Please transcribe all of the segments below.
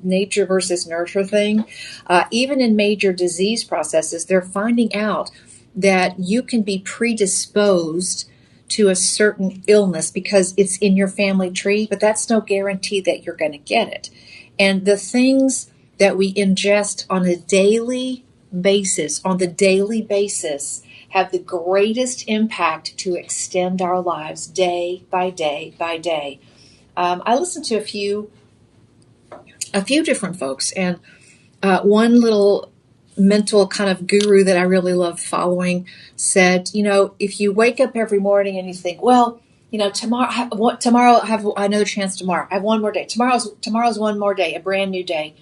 nature versus nurture thing. Even in major disease processes, they're finding out that you can be predisposed to a certain illness because it's in your family tree, but that's no guarantee that you're going to get it. And the things that we ingest on the daily basis, have the greatest impact to extend our lives day by day by day. I listened to a few different folks, and one little mental kind of guru that I really love following said, if you wake up every morning and you think, well, tomorrow I have another chance tomorrow. I have one more day. Tomorrow's one more day, a brand new day.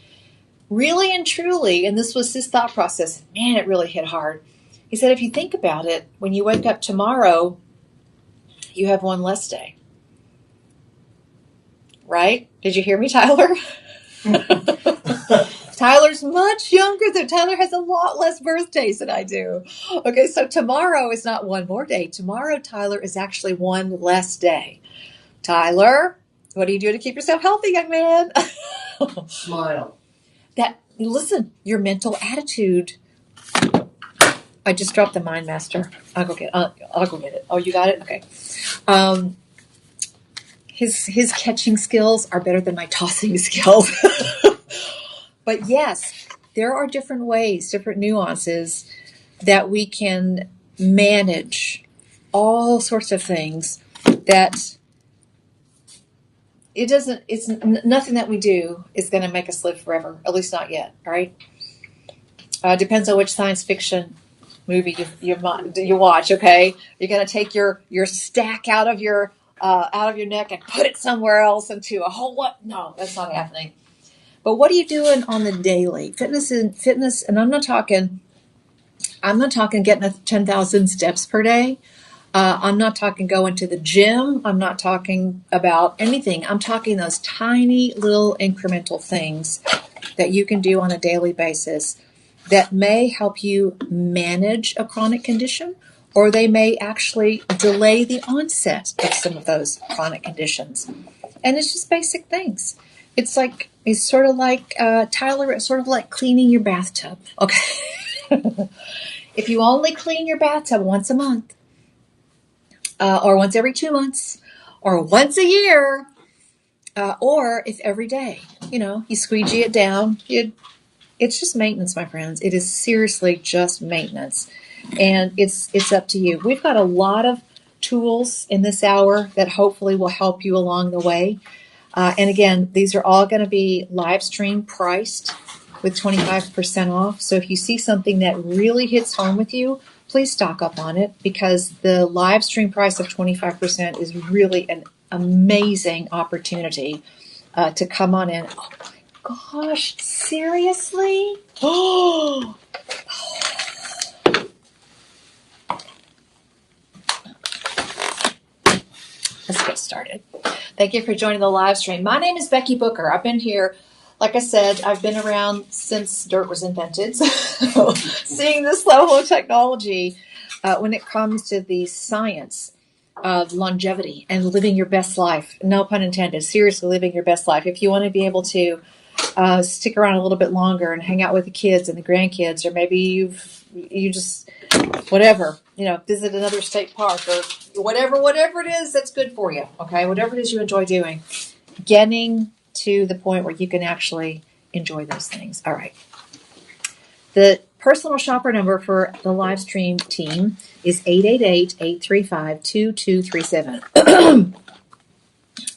Really and truly, and this was his thought process, man, it really hit hard. He said, if you think about it, when you wake up tomorrow, you have one less day. Right? Did you hear me, Tyler? Tyler's much younger than Tyler has a lot less birthdays than I do. Okay, so tomorrow is not one more day. Tomorrow, Tyler, is actually one less day. Tyler, what do you do to keep yourself healthy, young man? Smile. Listen, your mental attitude. I just dropped the Mind Master. I'll go get it. Oh, you got it? Okay. His catching skills are better than my tossing skills. But yes, there are different ways, different nuances that we can manage all sorts of things that it's nothing that we do is going to make us live forever. At least not yet. All right. Depends on which science fiction movie you watch. Okay. You're going to take your stack out of your neck and put it somewhere else into a whole what? No, that's not happening. But what are you doing on the daily? Fitness, and I'm not talking getting 10,000 steps per day. I'm not talking going to the gym. I'm not talking about anything. I'm talking those tiny little incremental things that you can do on a daily basis that may help you manage a chronic condition, or they may actually delay the onset of some of those chronic conditions. And it's just basic things. It's sort of like Tyler, it's sort of like cleaning your bathtub. Okay. If you only clean your bathtub once a month, or once every 2 months, or once a year, or if every day, you squeegee it down, it's just maintenance, my friends. It is seriously just maintenance. And it's up to you. We've got a lot of tools in this hour that hopefully will help you along the way. And again, these are all going to be live stream priced with 25% off. So if you see something that really hits home with you, please stock up on it, because the live stream price of 25% is really an amazing opportunity to come on in. Oh my gosh, seriously? Oh. Let's get started. Thank you for joining the live stream. My name is Becky Booker. I've been here, like I said, I've been around since dirt was invented. So seeing this level of technology when it comes to the science of longevity and living your best life, no pun intended, seriously living your best life. If you want to be able to stick around a little bit longer and hang out with the kids and the grandkids, or maybe you just, whatever, visit another state park or whatever it is that's good for you. Okay. Whatever it is you enjoy doing, getting to the point where you can actually enjoy those things. All right. The personal shopper number for the live stream team is 888-835-2237.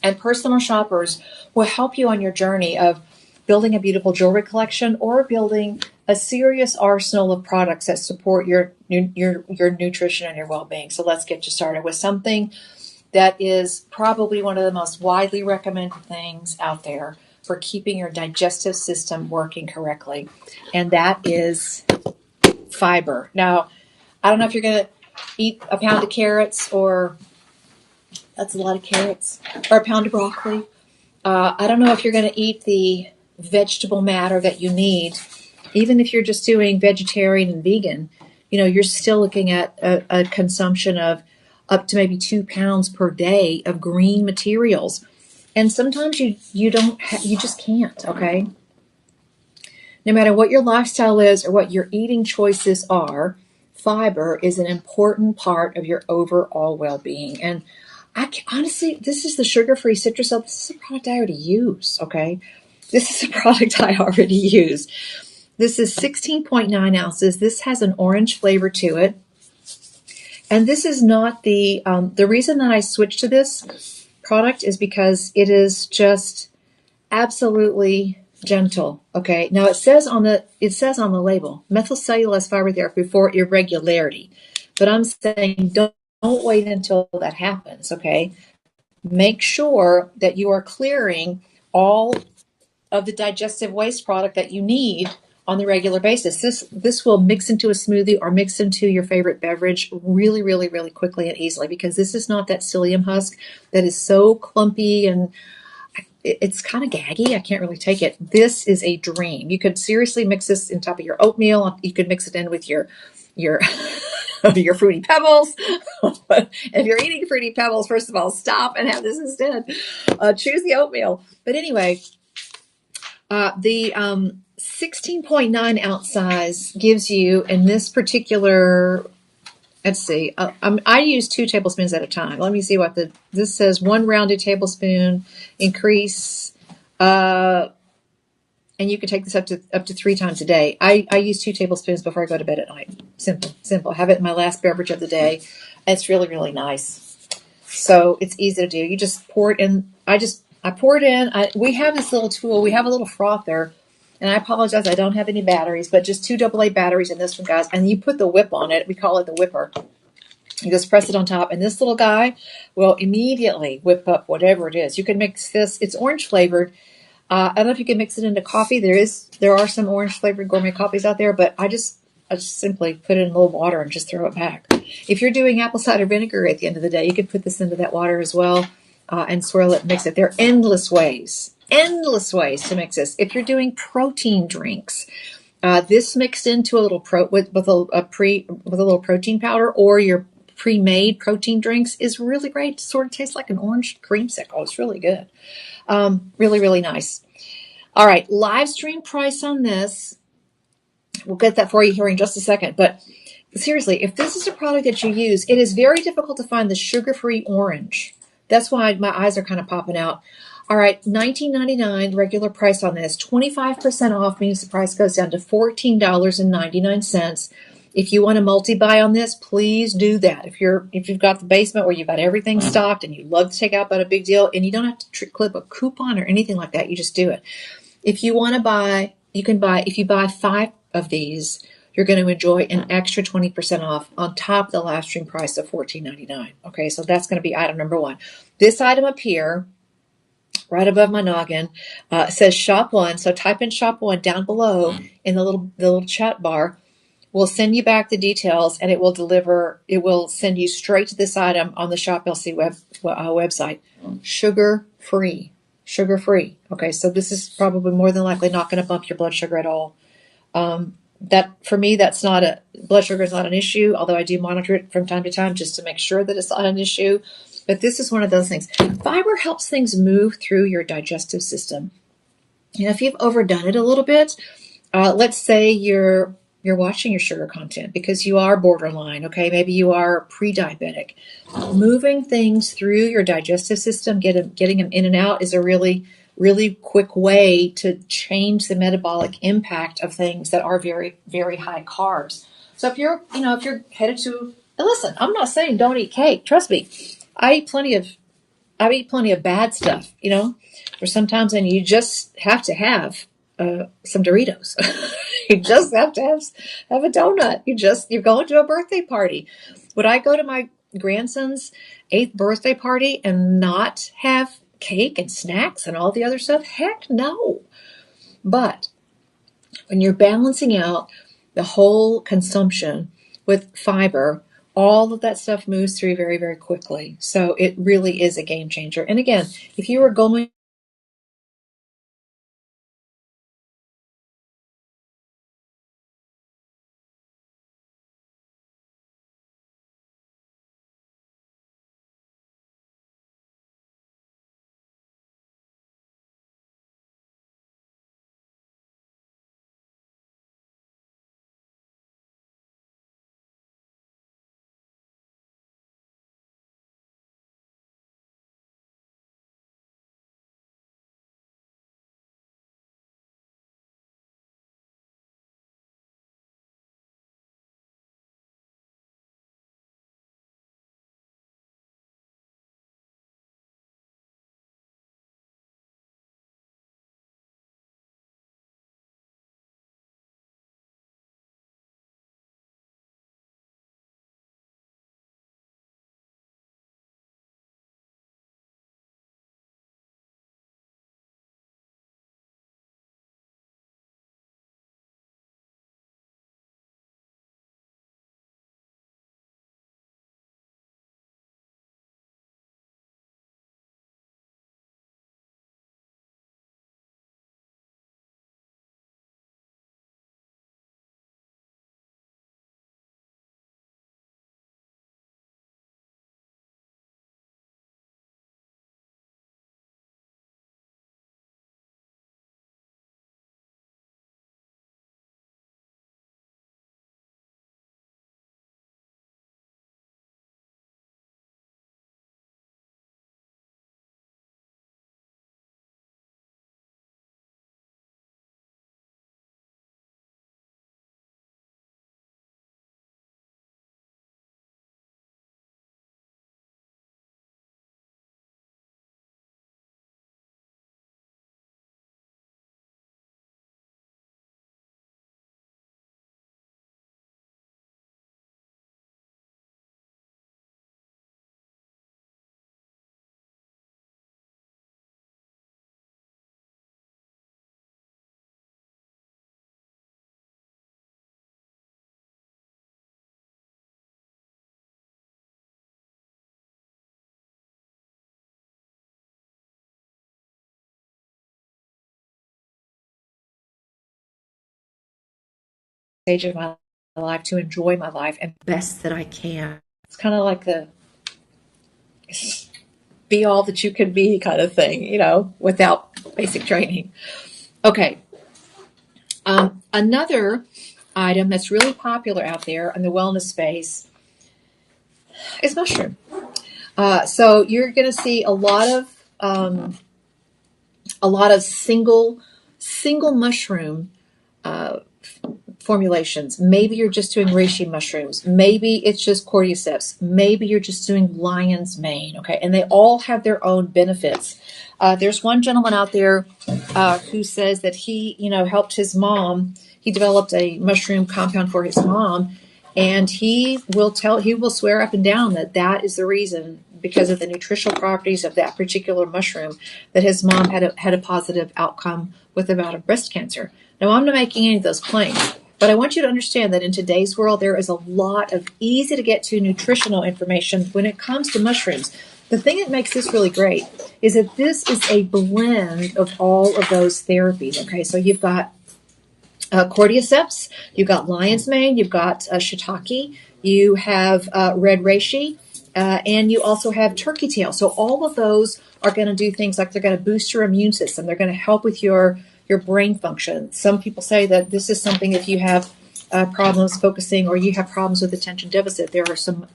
And personal shoppers will help you on your journey of building a beautiful jewelry collection or building a serious arsenal of products that support your nutrition and your well-being. So let's get you started with something that is probably one of the most widely recommended things out there for keeping your digestive system working correctly. And that is fiber. Now, I don't know if you're going to eat a pound of carrots, or that's a lot of carrots, or a pound of broccoli. I don't know if you're going to eat the vegetable matter that you need. Even if you're just doing vegetarian and vegan, you're still looking at a consumption of up to maybe 2 pounds per day of green materials. And sometimes you don't you just can't, okay? No matter what your lifestyle is or what your eating choices are, fiber is an important part of your overall well-being. And honestly, this is the sugar-free citrus oil. This is a product I already use, okay? This is a product I already use. This is 16.9 ounces. This has an orange flavor to it. And this is not the reason that I switched to this product is because it is just absolutely gentle. Okay. Now it says on the label, methylcellulose fiber therapy for irregularity. But I'm saying don't wait until that happens. Okay. Make sure that you are clearing all of the digestive waste product that you need on the regular basis. This will mix into a smoothie or mix into your favorite beverage really, really, really quickly and easily, because this is not that psyllium husk that is so clumpy and it's kind of gaggy. I can't really take it. This is a dream. You could seriously mix this in top of your oatmeal. You could mix it in with your your fruity pebbles. If you're eating fruity pebbles, first of all, stop and have this instead. Choose the oatmeal. But anyway, the 16.9 ounce size gives you, in this particular, let's see, I use 2 tablespoons at a time. Let me see what this says. 1 rounded tablespoon increase, and you can take this up to 3 times a day. I use 2 tablespoons before I go to bed at night. Simple. Have it in my last beverage of the day. It's really, really nice. So it's easy to do. You just pour it in. I pour it in. We have this little tool. We have a little frother. And I apologize, I don't have any batteries, but just 2 AA batteries in this one, guys. And you put the whip on it. We call it the whipper. You just press it on top, and this little guy will immediately whip up whatever it is. You can mix this. It's orange flavored. I don't know if you can mix it into coffee. There are some orange flavored gourmet coffees out there, but I just simply put it in a little water and just throw it back. If you're doing apple cider vinegar at the end of the day, you can put this into that water as well, and swirl it and mix it. There are endless ways to mix this. If you're doing protein drinks, this mixed into a little with a little protein powder, or your pre-made protein drinks, is really great. It sort of tastes like an orange creamsicle. It's really good. Really, really nice. All right, live stream price on this. We'll get that for you here in just a second. But seriously, if this is a product that you use, it is very difficult to find the sugar-free orange. That's why my eyes are kind of popping out. All right, $19.99 regular price on this. 25% off means the price goes down to $14.99. If you want to multi-buy on this, please do that. If you've got the basement where you've got everything stocked and you love to take out, but a big deal, and you don't have to clip a coupon or anything like that, you just do it. If you want to buy, you can buy. If you buy 5 of these, you're going to enjoy an extra 20% off on top of the live stream price of $14.99. Okay, so that's going to be item number 1. This item up here, right above my noggin, says Shop One. So type in Shop One down below in the little chat bar. We'll send you back the details, and it will send you straight to this item on the Shop LC website. Sugar free. Okay, so this is probably more than likely not going to bump your blood sugar at all. That for me, blood sugar is not an issue, although I do monitor it from time to time just to make sure that it's not an issue. But this is one of those things. Fiber helps things move through your digestive system. If you've overdone it a little bit, let's say you're watching your sugar content because you are borderline, okay? Maybe you are pre-diabetic. Moving things through your digestive system, getting them in and out, is a really, really quick way to change the metabolic impact of things that are very, very high carbs. So if you're headed to, and listen, I'm not saying don't eat cake. Trust me, I eat plenty of bad stuff. There's sometimes when you just have to have some Doritos. You just have to have a donut. You're going to a birthday party. Would I go to my grandson's 8th birthday party and not have cake and snacks and all the other stuff? Heck no. But when you're balancing out the whole consumption with fiber, all of that stuff moves through very, very quickly. So it really is a game changer. And again, if you are going stage of my life to enjoy my life and best that I can. It's kind of like the be all that you can be kind of thing, without basic training. Okay. Another item that's really popular out there in the wellness space is mushroom. So you're going to see a lot of single mushroom formulations. Maybe you're just doing reishi mushrooms. Maybe it's just cordyceps. Maybe you're just doing lion's mane. Okay, and they all have their own benefits. There's one gentleman out there who says that he, helped his mom. He developed a mushroom compound for his mom, and he will swear up and down that is the reason, because of the nutritional properties of that particular mushroom, that his mom had a positive outcome with a bout of breast cancer. Now, I'm not making any of those claims, but I want you to understand that in today's world, there is a lot of easy to get to nutritional information when it comes to mushrooms. The thing that makes this really great is that this is a blend of all of those therapies. Okay, so you've got cordyceps, you've got lion's mane, you've got shiitake, you have red reishi, and you also have turkey tail. So all of those are going to do things like they're going to boost your immune system. They're going to help with your brain function. Some people say that this is something, if you have problems focusing or you have problems with attention deficit, there are some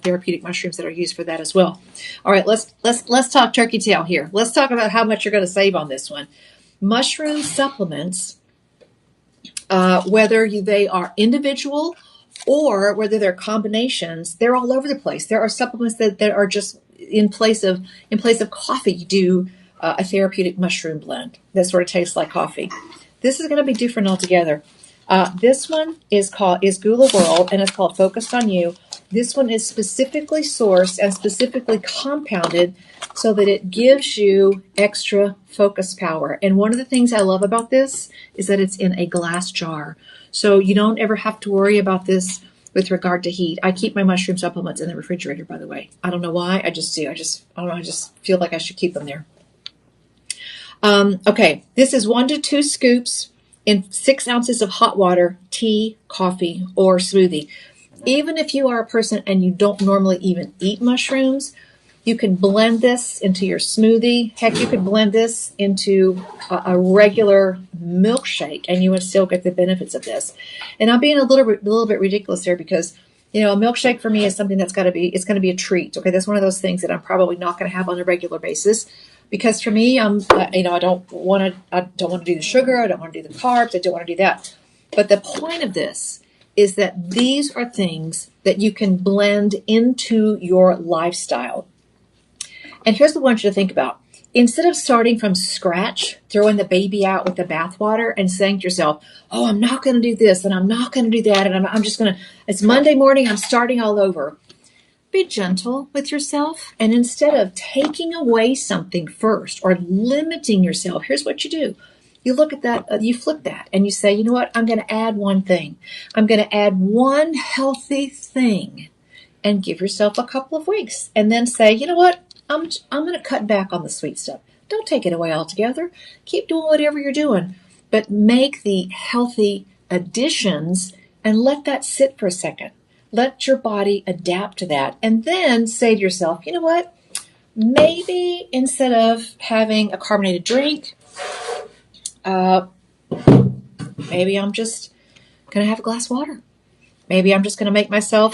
therapeutic mushrooms that are used for that as well. All right, let's talk turkey tail here. Let's talk about how much you're going to save on this one. Mushroom supplements, whether they are individual or whether they're combinations, they're all over the place. There are supplements that are just in place of coffee. You do a therapeutic mushroom blend that sort of tastes like coffee. This is going to be different altogether. This one is Gula World, and it's called Focused on You. This one is specifically sourced and specifically compounded so that it gives you extra focus power. And one of the things I love about this is that it's in a glass jar. So you don't ever have to worry about this with regard to heat. I keep my mushroom supplements in the refrigerator, by the way. I don't know why. I just do. I don't know. I just feel like I should keep them there. Okay. This is 1 to 2 scoops in 6 ounces of hot water, tea, coffee, or smoothie. Even if you are a person and you don't normally even eat mushrooms, you can blend this into your smoothie. Heck, you could blend this into a regular milkshake, and you would still get the benefits of this. And I'm being a little bit ridiculous here because, a milkshake for me is something it's going to be a treat. Okay, that's one of those things that I'm probably not going to have on a regular basis, because for me, I don't want to do the sugar, I don't want to do the carbs, I don't want to do that. But the point of this is that these are things that you can blend into your lifestyle. And here's what I want you to think about. Instead of starting from scratch, throwing the baby out with the bathwater and saying to yourself, oh, I'm not going to do this and I'm not going to do that, and I'm just going to, it's Monday morning, I'm starting all over. Be gentle with yourself, and instead of taking away something first or limiting yourself, here's what you do. You look at that, you flip that, and you say, you know what, I'm going to add one thing. I'm going to add one healthy thing, and give yourself a couple of weeks. And then say, you know what, I'm going to cut back on the sweet stuff. Don't take it away altogether. Keep doing whatever you're doing, but make the healthy additions and let that sit for a second. Let your body adapt to that, and then say to yourself, you know what, maybe instead of having a carbonated drink, maybe I'm just going to have a glass of water. Maybe I'm just going to make myself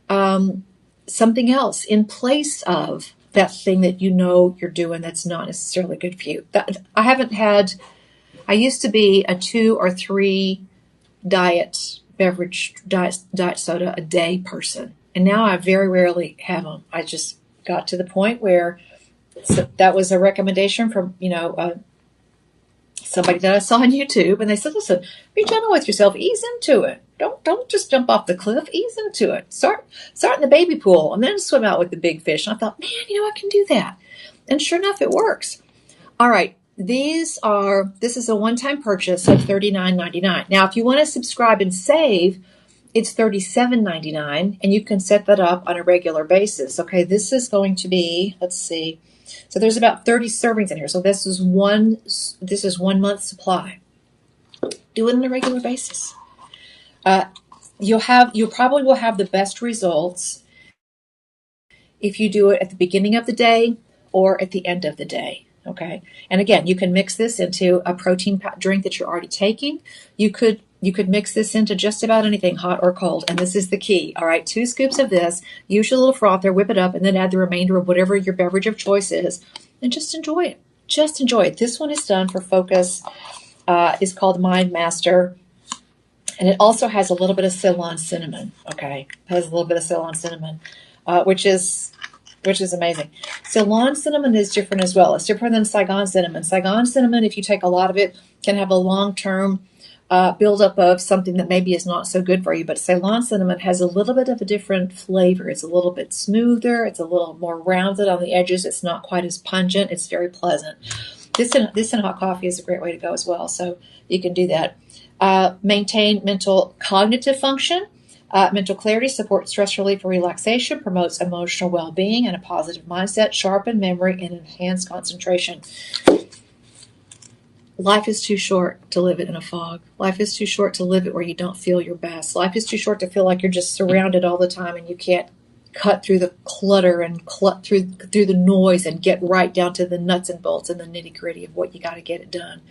something else in place of that thing that you're doing that's not necessarily good for you. I used to be a 2 or 3 diet soda a day person. And now I very rarely have them. I just got to the point where that was a recommendation from, somebody that I saw on YouTube, and they said, listen, be gentle with yourself, ease into it. Don't just jump off the cliff, ease into it. Start in the baby pool and then swim out with the big fish. And I thought, man, I can do that. And sure enough, it works. All right. This is a one-time purchase of $39.99. Now, if you want to subscribe and save, it's $37.99, and you can set that up on a regular basis. Okay, this is going to be, let's see. So there's about 30 servings in here. So this is 1 month's supply. Do it on a regular basis. You probably will have the best results if you do it at the beginning of the day or at the end of the day. Okay. And again, you can mix this into a protein drink that you're already taking. You could mix this into just about anything, hot or cold. And this is the key. All right. 2 scoops of this, use your little frother, whip it up, and then add the remainder of whatever your beverage of choice is, and just enjoy it. Just enjoy it. This one is done for focus. It's called Mind Master. And it also has a little bit of Ceylon cinnamon. Okay. It has a little bit of Ceylon cinnamon, which is amazing. Ceylon cinnamon is different as well. It's different than Saigon cinnamon. Saigon cinnamon, if you take a lot of it, can have a long-term buildup of something that maybe is not so good for you. But Ceylon cinnamon has a little bit of a different flavor. It's a little bit smoother. It's a little more rounded on the edges. It's not quite as pungent. It's very pleasant. This in hot coffee is a great way to go as well. So you can do that. Maintain mental cognitive function. Mental clarity, supports stress relief and relaxation, promotes emotional well-being and a positive mindset, sharpen memory, and enhance concentration. Life is too short to live it in a fog. Life is too short to live it where you don't feel your best. Life is too short to feel like you're just surrounded all the time and you can't cut through the clutter and through the noise and get right down to the nuts and bolts and the nitty-gritty of what you got to get it done.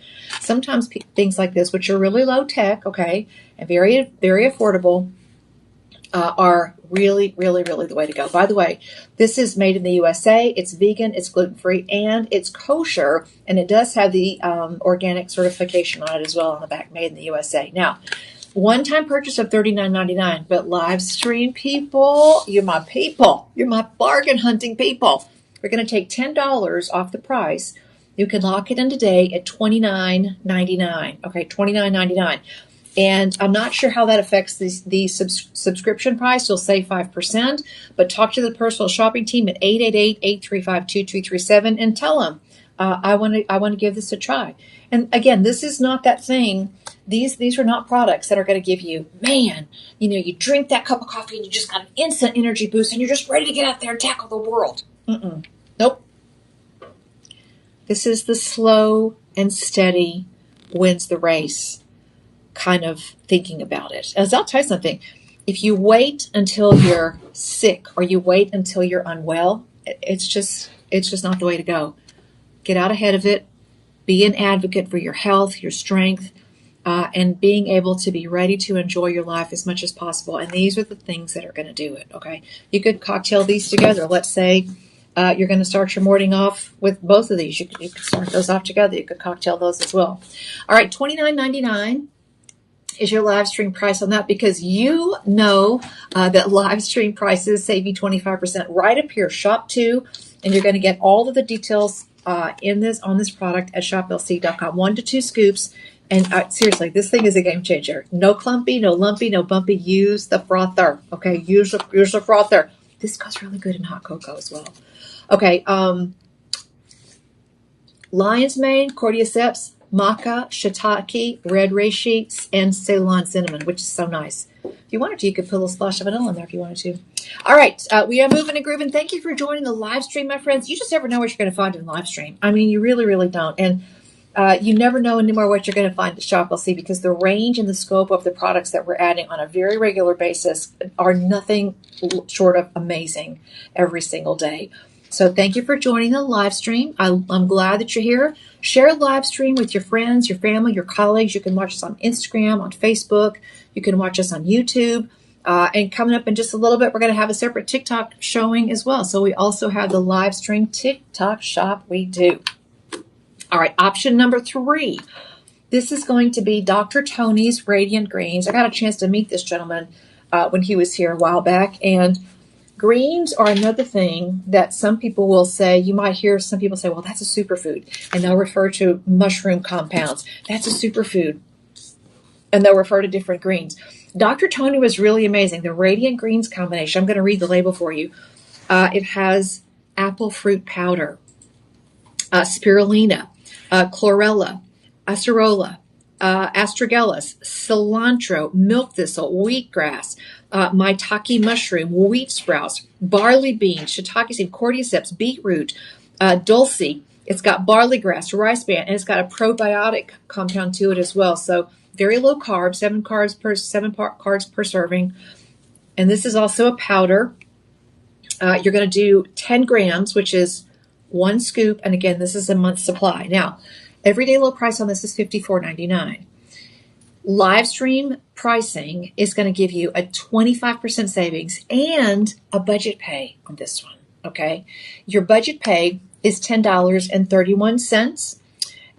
Sometimes things like this, which are really low tech, okay, and very, very affordable, are really, really, really the way to go. By the way, this is made in the USA. It's vegan, it's gluten-free, and it's kosher. And it does have the organic certification on it as well on the back, made in the USA. Now, one-time purchase of $39.99, but live stream people, you're my people. You're my bargain hunting people. We're going to take $10 off the price. You can lock it in today at $29.99. Okay, $29.99. And I'm not sure how that affects the subscription price. You'll save 5%, but talk to the personal shopping team at 888-835-2237 and tell them, I want to give this a try. And again, this is not that thing. These are not products that are going to give you, man, you drink that cup of coffee and you just got an instant energy boost and you're just ready to get out there and tackle the world. Nope. This is the slow and steady wins the race kind of thinking about it. As I'll tell you something, if you wait until you're sick or you wait until you're unwell, it's just not the way to go. Get out ahead of it. Be an advocate for your health, your strength, and being able to be ready to enjoy your life as much as possible. And these are the things that are going to do it. Okay, you could cocktail these together. Let's say you're going to start your morning off with both of these. You could start those off together. You could cocktail those as well. All right, $29.99. Is your live stream price on that, because you know that live stream prices save you 25% right up here. Shop 2, and you're going to get all of the details on this product at shoplc.com. 1 to 2 scoops, and seriously, this thing is a game changer. No clumpy, no lumpy, no bumpy. Use the frother. Okay, use the frother. This goes really good in hot cocoa as well. Okay, lion's mane, cordyceps, maca, shiitake, red reishi, and Ceylon cinnamon, which is so nice. If you wanted to, you could put a little splash of vanilla in there if you wanted to. All right, we are moving and grooving. Thank you for joining the live stream, my friends. You just never know what you're going to find in live stream. I mean, you really, really don't. And you never know anymore what you're going to find at Shop LC, because the range and the scope of the products that we're adding on a very regular basis are nothing short of amazing every single day. So thank you for joining the live stream. I'm glad that you're here. Share a live stream with your friends, your family, your colleagues. You can watch us on Instagram, on Facebook. You can watch us on YouTube. And coming up in just a little bit, we're going to have a separate TikTok showing as well. So we also have the live stream TikTok shop we do. All right, option number 3. This is going to be Dr. Tony's Radiant Greens. I got a chance to meet this gentleman when he was here a while back, and greens are another thing that some people will say. You might hear some people say, well, that's a superfood. And they'll refer to mushroom compounds. That's a superfood. And they'll refer to different greens. Dr. Tony was really amazing. The Radiant Greens combination, I'm going to read the label for you. It has apple fruit powder, spirulina, chlorella, acerola, astragalus, cilantro, milk thistle, wheatgrass, maitake mushroom, wheat sprouts, barley beans, shiitake seed, cordyceps, beetroot, dulse. It's got barley grass, rice bran, and it's got a probiotic compound to it as well. So very low carb, carbs per serving. And this is also a powder. You're going to do 10 grams, which is 1 scoop. And again, this is a month's supply. Now, everyday low price on this is $54.99. Live stream pricing is going to give you a 25% savings and a budget pay on this one. Okay. Your budget pay is $10.31.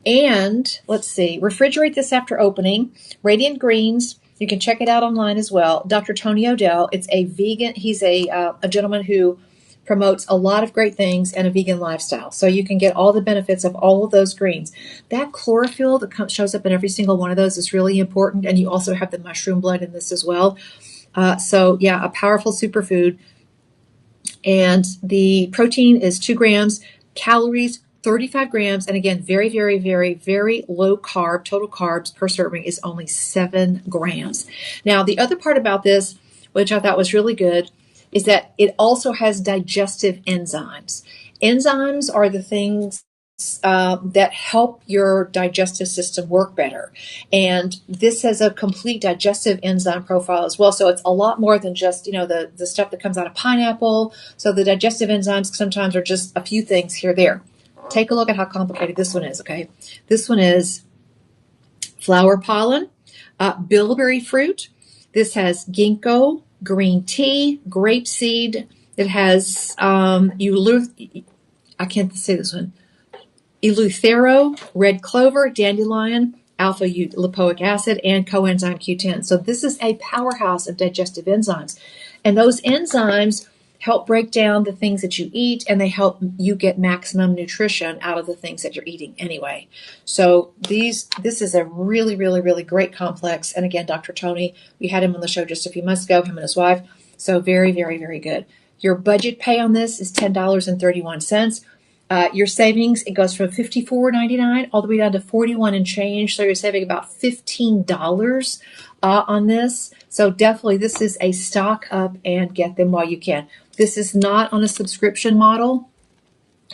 And let's see, refrigerate this after opening. Radiant Greens. You can check it out online as well. Dr. Tony Odell. It's a vegan. He's a gentleman who promotes a lot of great things and a vegan lifestyle. So you can get all the benefits of all of those greens. That chlorophyll that shows up in every single one of those is really important. And you also have the mushroom blood in this as well. So yeah, a powerful superfood. And the protein is 2 grams, calories, 35 grams. And again, very, very, very, very low carb. Total carbs per serving is only 7 grams. Now, the other part about this, which I thought was really good, is that it also has digestive enzymes. Enzymes are the things that help your digestive system work better. And this has a complete digestive enzyme profile as well. So it's a lot more than just, the stuff that comes out of pineapple. So the digestive enzymes sometimes are just a few things here or there. Take a look at how complicated this one is, okay? This one is flower pollen, bilberry fruit. This has ginkgo, green tea, grapeseed. It has I can't say this one. Eleuthero, red clover, dandelion, alpha lipoic acid, and coenzyme Q10. So this is a powerhouse of digestive enzymes. And those enzymes help break down the things that you eat, and they help you get maximum nutrition out of the things that you're eating anyway. So this is a really, really, really great complex. And again, Dr. Tony, we had him on the show just a few months ago, him and his wife. So very, very, very good. Your budget pay on this is $10.31. Your savings, it goes from $54.99 all the way down to $41 and change. So you're saving about $15 on this. So definitely this is a stock up and get them while you can. This is not on a subscription model,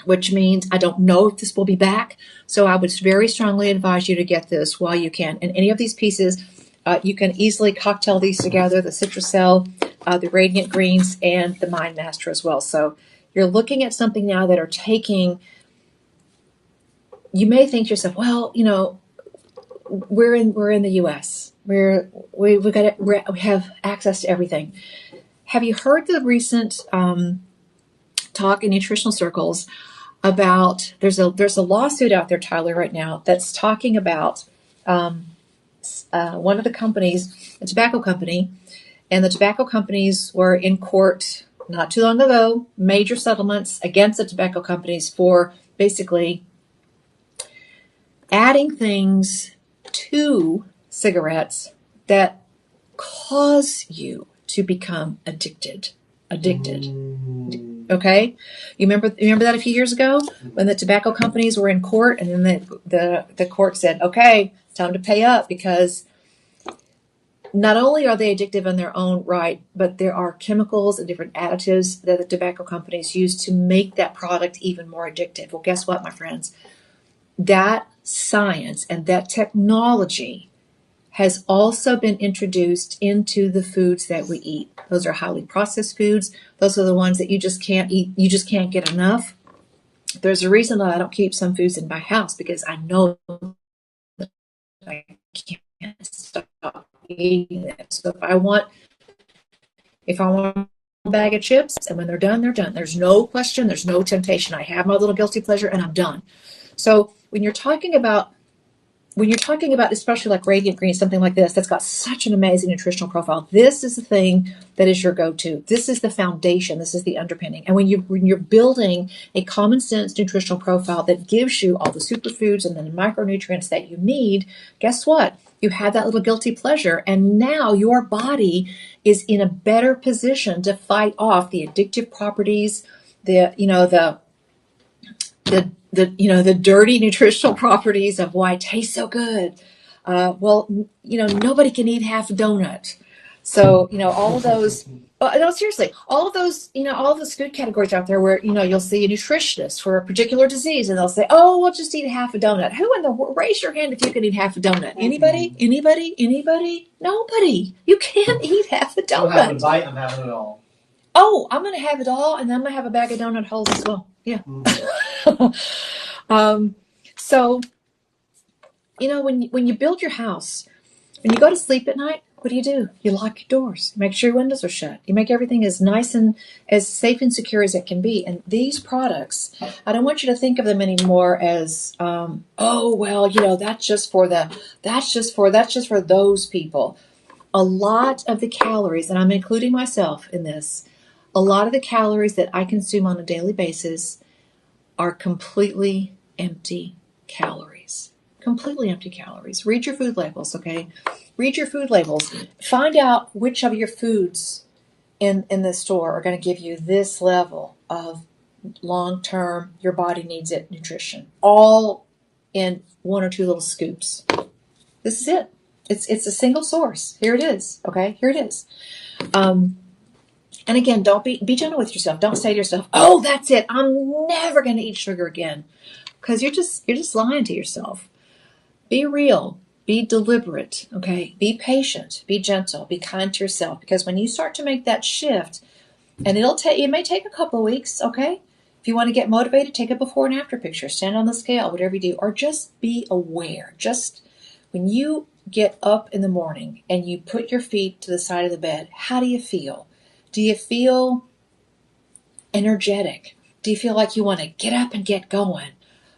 which means I don't know if this will be back. So I would very strongly advise you to get this while you can. And any of these pieces, you can easily cocktail these together, the Citracell, the Radiant Greens, and the Mind Master as well. So you're looking at something now that are taking, you may think to yourself, well, we're in the U.S. We have access to everything. Have you heard the recent talk in nutritional circles about there's a lawsuit out there, Tyler, right now that's talking about one of the companies, a tobacco company, and the tobacco companies were in court not too long ago, major settlements against the tobacco companies for basically adding things to cigarettes that cause you to become addicted. Okay? You remember that a few years ago when the tobacco companies were in court, and then the court said, okay, time to pay up, because not only are they addictive in their own right, but there are chemicals and different additives that the tobacco companies use to make that product even more addictive. Well, guess what, my friends? That science and that technology has also been introduced into the foods that we eat. Those are highly processed foods. Those are the ones that you just can't eat. You just can't get enough. There's a reason that I don't keep some foods in my house, because I know that I can't stop eating it. So if I want a bag of chips, and when they're done, they're done. There's no question. There's no temptation. I have my little guilty pleasure, and I'm done. So when you're talking about, especially like Radiant Green, something like this, that's got such an amazing nutritional profile, this is the thing that is your go-to. This is the foundation. This is the underpinning. And when you're building a common sense nutritional profile that gives you all the superfoods and the micronutrients that you need, guess what? You have that little guilty pleasure, and now your body is in a better position to fight off the addictive properties, the dirty nutritional properties of why it tastes so good. Nobody can eat half a donut. So, all of those, no, seriously, all of those, all of those food categories out there where, you'll see a nutritionist for a particular disease and they'll say, oh, we'll just eat half a donut. Who in the world, raise your hand if you can eat half a donut? Anybody? Anybody? Anybody? Nobody. You can't eat half a donut. I'm having a bite, I'm having it all. Oh, I'm going to have it all and I'm going to have a bag of donut holes as well. Yeah. So, when you build your house, when you go to sleep at night, what do? You lock your doors. Make sure your windows are shut. You make everything as nice and as safe and secure as it can be. And these products, I don't want you to think of them anymore as, that's just for those people. A lot of the calories, and I'm including myself in this, a lot of the calories that I consume on a daily basis are completely empty calories. Completely empty calories. Read your food labels, okay? Read your food labels. Find out which of your foods in the store are going to give you this level of long-term, your body needs it nutrition. All in one or two little scoops. This is it. It's a single source. Here it is, okay? Here it is. And again, don't be gentle with yourself. Don't say to yourself, oh, that's it. I'm never going to eat sugar again. Because you're just lying to yourself. Be real. Be deliberate, okay? Be patient. Be gentle. Be kind to yourself. Because when you start to make that shift, and it may take a couple of weeks, okay? If you want to get motivated, take a before and after picture. Stand on the scale, whatever you do. Or just be aware. Just when you get up in the morning and you put your feet to the side of the bed, how do you feel? Do you feel energetic? Do you feel like you want to get up and get going?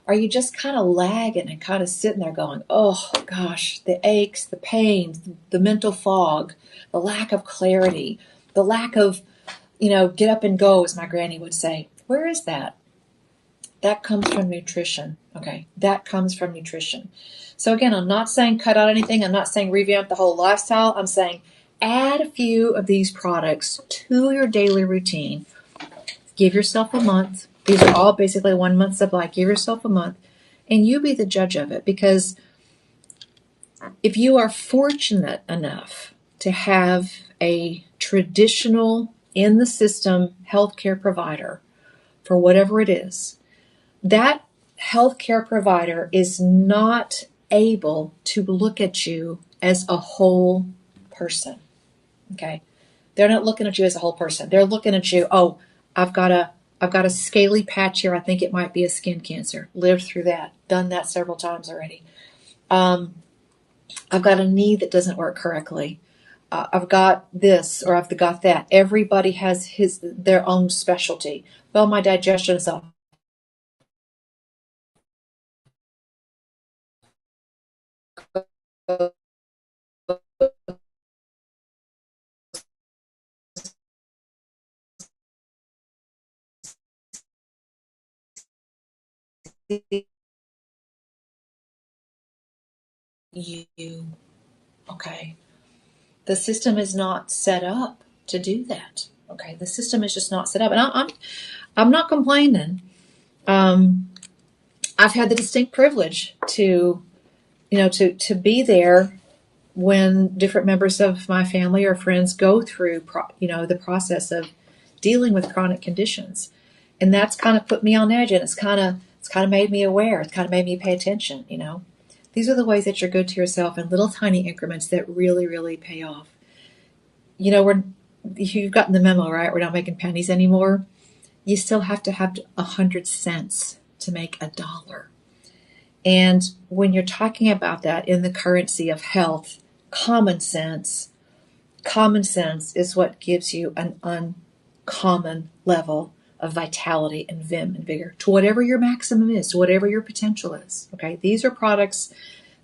Are you just kind of lagging and kind of sitting there going, oh gosh, the aches, the pains, the mental fog, the lack of clarity, the lack of, get up and go, as my granny would say. Where is that? That comes from nutrition, okay? That comes from nutrition. So again, I'm not saying cut out anything. I'm not saying revamp the whole lifestyle. I'm saying add a few of these products to your daily routine. Give yourself a month. These are all basically 1 month supply. Give yourself a month and you be the judge of it. Because if you are fortunate enough to have a traditional in the system healthcare provider for whatever it is, that healthcare provider is not able to look at you as a whole person. Okay? They're not looking at you as a whole person. They're looking at you, oh, I've got a scaly patch here. I think it might be a skin cancer. Lived through that. Done that several times already. I've got a knee that doesn't work correctly. I've got this or I've got that. Everybody has their own specialty. Well, my digestion is off. You, okay? The system is not set up to do that. Okay, the system is just not set up, and I'm not complaining. I've had the distinct privilege to be there when different members of my family or friends go through the process of dealing with chronic conditions, and that's kind of put me on edge, and it's kind of made me aware. It's kind of made me pay attention. These are the ways that you're good to yourself in little tiny increments that really, really pay off. You've gotten the memo, right? We're not making pennies anymore. You still have to have 100 cents to make $1. And when you're talking about that in the currency of health, common sense is what gives you an uncommon level of vitality and vim and vigor to whatever your maximum is, to whatever your potential is. Okay, these are products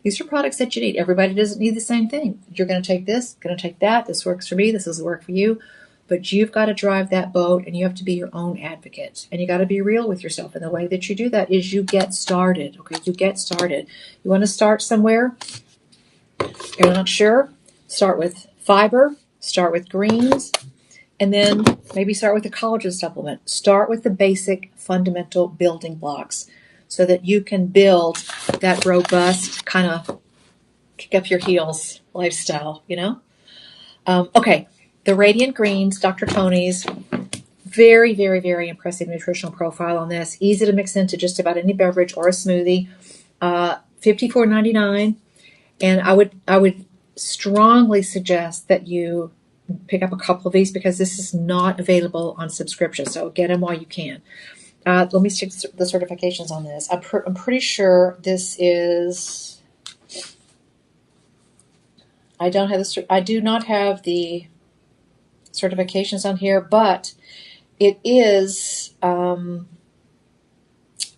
that you need. Everybody doesn't need the same thing. You're going to take this, going to take that. This works for me. This doesn't work for you. But you've got to drive that boat, and you have to be your own advocate. And you got to be real with yourself. And the way that you do that is you get started. Okay, you get started. You want to start somewhere? You're not sure? Start with fiber. Start with greens. And then maybe start with a collagen supplement. Start with the basic fundamental building blocks so that you can build that robust kind of kick up your heels lifestyle, Okay, the Radiant Greens, Dr. Tony's, very, very, very impressive nutritional profile on this. Easy to mix into just about any beverage or a smoothie. $54.99, and I would strongly suggest that you pick up a couple of these because this is not available on subscription. So get them while you can. Let me check the certifications on this. I'm pretty sure this is. I do not have the certifications on here, but it is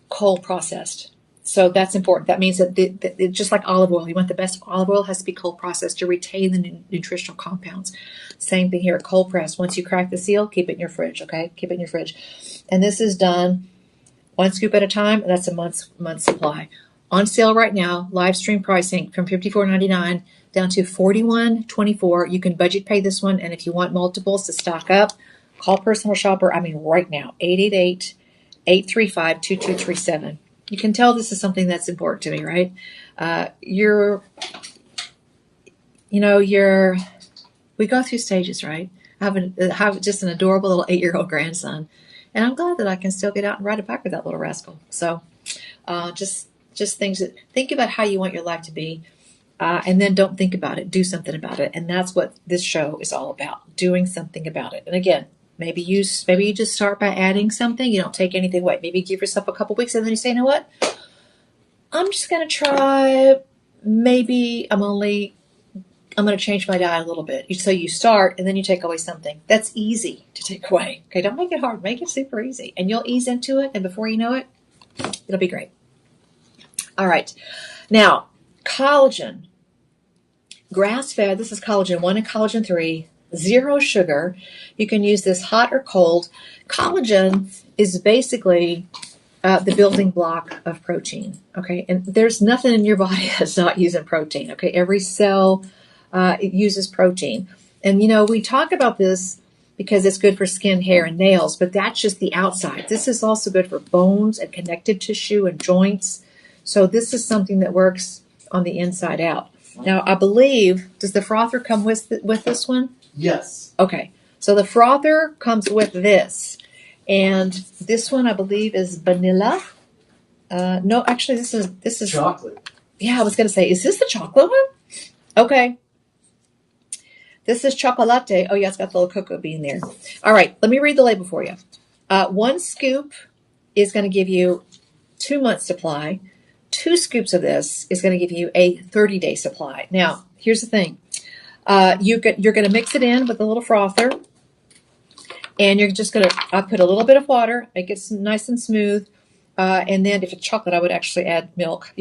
cold processed. So that's important. That means that just like olive oil, you want the best olive oil has to be cold processed to retain the nutritional compounds. Same thing here, cold pressed. Once you crack the seal, keep it in your fridge, okay? Keep it in your fridge. And this is done 1 scoop at a time, and that's a month's supply. On sale right now, live stream pricing from $54.99 down to $41.24. You can budget pay this one, and if you want multiples to stock up, call Personal Shopper, right now, 888-835-2237. You can tell this is something that's important to me, right? We go through stages, right? I have just an adorable little 8-year-old grandson, and I'm glad that I can still get out and ride a bike with that little rascal. So, just things that think about how you want your life to be, and then don't think about it. Do something about it, and that's what this show is all about: doing something about it. And again, maybe you just start by adding something. You don't take anything away. Maybe give yourself a couple weeks, and then you say, you know what? I'm just going to try. Maybe I'm going to change my diet a little bit. So you start, and then you take away something. That's easy to take away. Okay, don't make it hard. Make it super easy, and you'll ease into it. And before you know it, it'll be great. All right, now collagen, grass-fed. This is collagen 1 and collagen 3. 0 sugar. You can use this hot or cold. Collagen is basically the building block of protein. Okay, and there's nothing in your body that's not using protein. Okay, every cell it uses protein, and we talk about this because it's good for skin, hair, and nails. But that's just the outside. This is also good for bones and connective tissue and joints. So this is something that works on the inside out. Now, I believe, does the frother come with this one? Yes. Okay. So the frother comes with this. And this one, I believe, is vanilla. No, actually, this is chocolate. Yeah, I was going to say, is this the chocolate one? Okay. This is chocolate. Oh, yeah, it's got the little cocoa bean there. All right. Let me read the label for you. 1 scoop is going to give you 2 months supply. 2 scoops of this is going to give you a 30-day supply. Now, here's the thing. You're going to mix it in with a little frother, and you're just going to put a little bit of water, make it nice and smooth, and then if it's chocolate, I would actually add milk,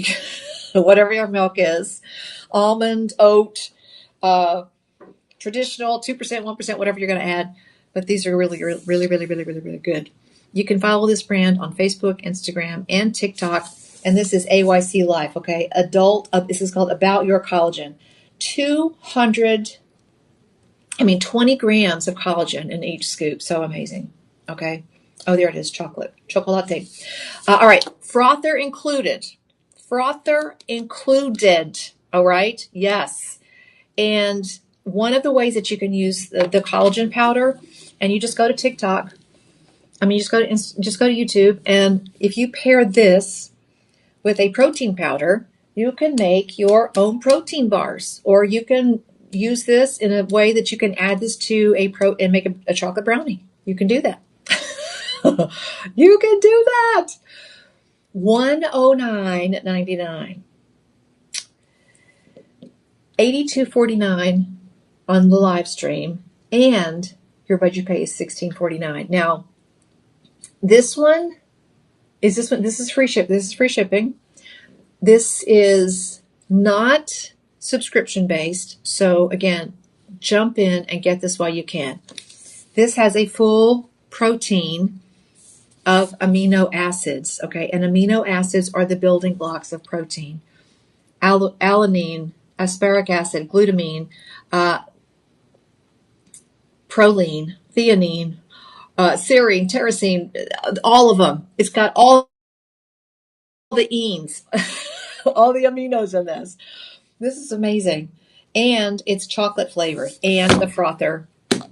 whatever your milk is, almond, oat, traditional, 2%, 1%, whatever you're going to add. But these are really, really, really, really, really, really, really good. You can follow this brand on Facebook, Instagram, and TikTok. And this is AYC Life, okay? This is called About Your Collagen. 20 grams of collagen in each scoop. So amazing, okay? Oh, there it is, chocolate. Chocolate. All right, frother included. All right? Yes. And one of the ways that you can use the collagen powder, and you just go to TikTok. Just go to YouTube, and if you pair this with a protein powder, you can make your own protein bars, or you can use this in a way that you can add this to and make a chocolate brownie. You can do that. You can do that. $109.99. $82.49 on the live stream, and your budget pay is $16.49. Now, this is free ship. This is free shipping. This is not subscription based. So again, jump in and get this while you can. This has a full protein of amino acids. Okay. And amino acids are the building blocks of protein. Alanine, aspartic acid, glutamine, proline, theanine, serine, tyrosine, all of them. It's got all the enes, all the aminos in this. This is amazing. and it's chocolate flavored, and the frother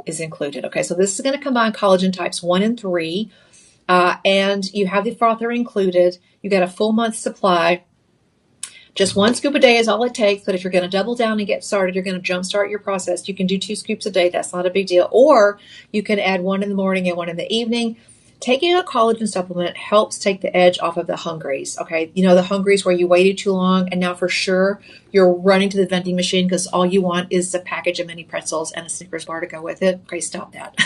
is included. Okay, so this is going to combine collagen types 1 and 3, and you have the frother included. You got a full month supply. Just 1 scoop a day is all it takes, but if you're going to double down and get started, you're going to jumpstart your process. You can do 2 scoops a day. That's not a big deal. Or you can add 1 in the morning and 1 in the evening. Taking a collagen supplement helps take the edge off of the hungries, okay? You know, the hungries where you waited too long and now for sure you're running to the vending machine because all you want is a package of mini pretzels and a Snickers bar to go with it. Okay, stop that.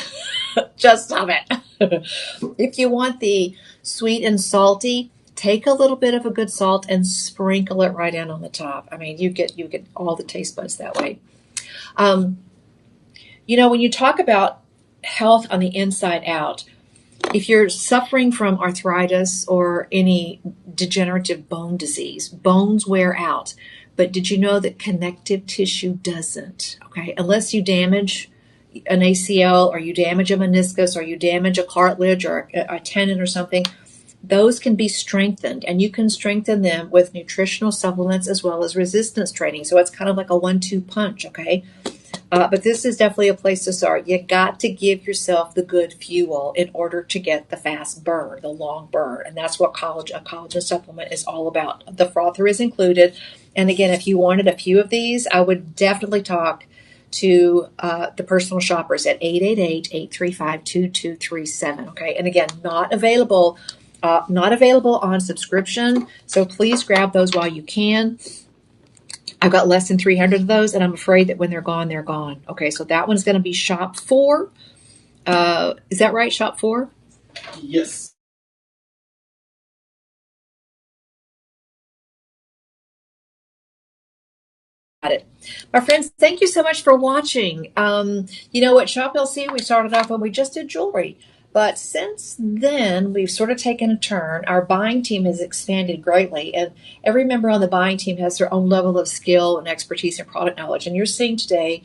Just stop it. If you want the sweet and salty, take a little bit of a good salt and sprinkle it right in on the top. I mean, you get all the taste buds that way. You know, when you talk about health on the inside out, if you're suffering from arthritis or any degenerative bone disease, bones wear out. But did you know that connective tissue doesn't? Okay, unless you damage an ACL or you damage a meniscus or you damage a cartilage or a tendon or something, those can be strengthened, and you can strengthen them with nutritional supplements as well as resistance training. So it's kind of like a 1-2 punch, okay? But this is definitely a place to start. You got to give yourself the good fuel in order to get the fast burn, the long burn. And that's what a collagen supplement is all about. The frother is included. And again, if you wanted a few of these, I would definitely talk to the personal shoppers at 888-835-2237. Okay. And again, not available on subscription. So please grab those while you can. I've got less than 300 of those, and I'm afraid that when they're gone, they're gone. Okay, so that one's going to be shop 4. Is that right, shop 4? Yes. Got it. My friends, thank you so much for watching. You know, at Shop LC, we started off when we just did jewelry. But since then, we've sort of taken a turn. Our buying team has expanded greatly, and every member on the buying team has their own level of skill and expertise and product knowledge. And you're seeing today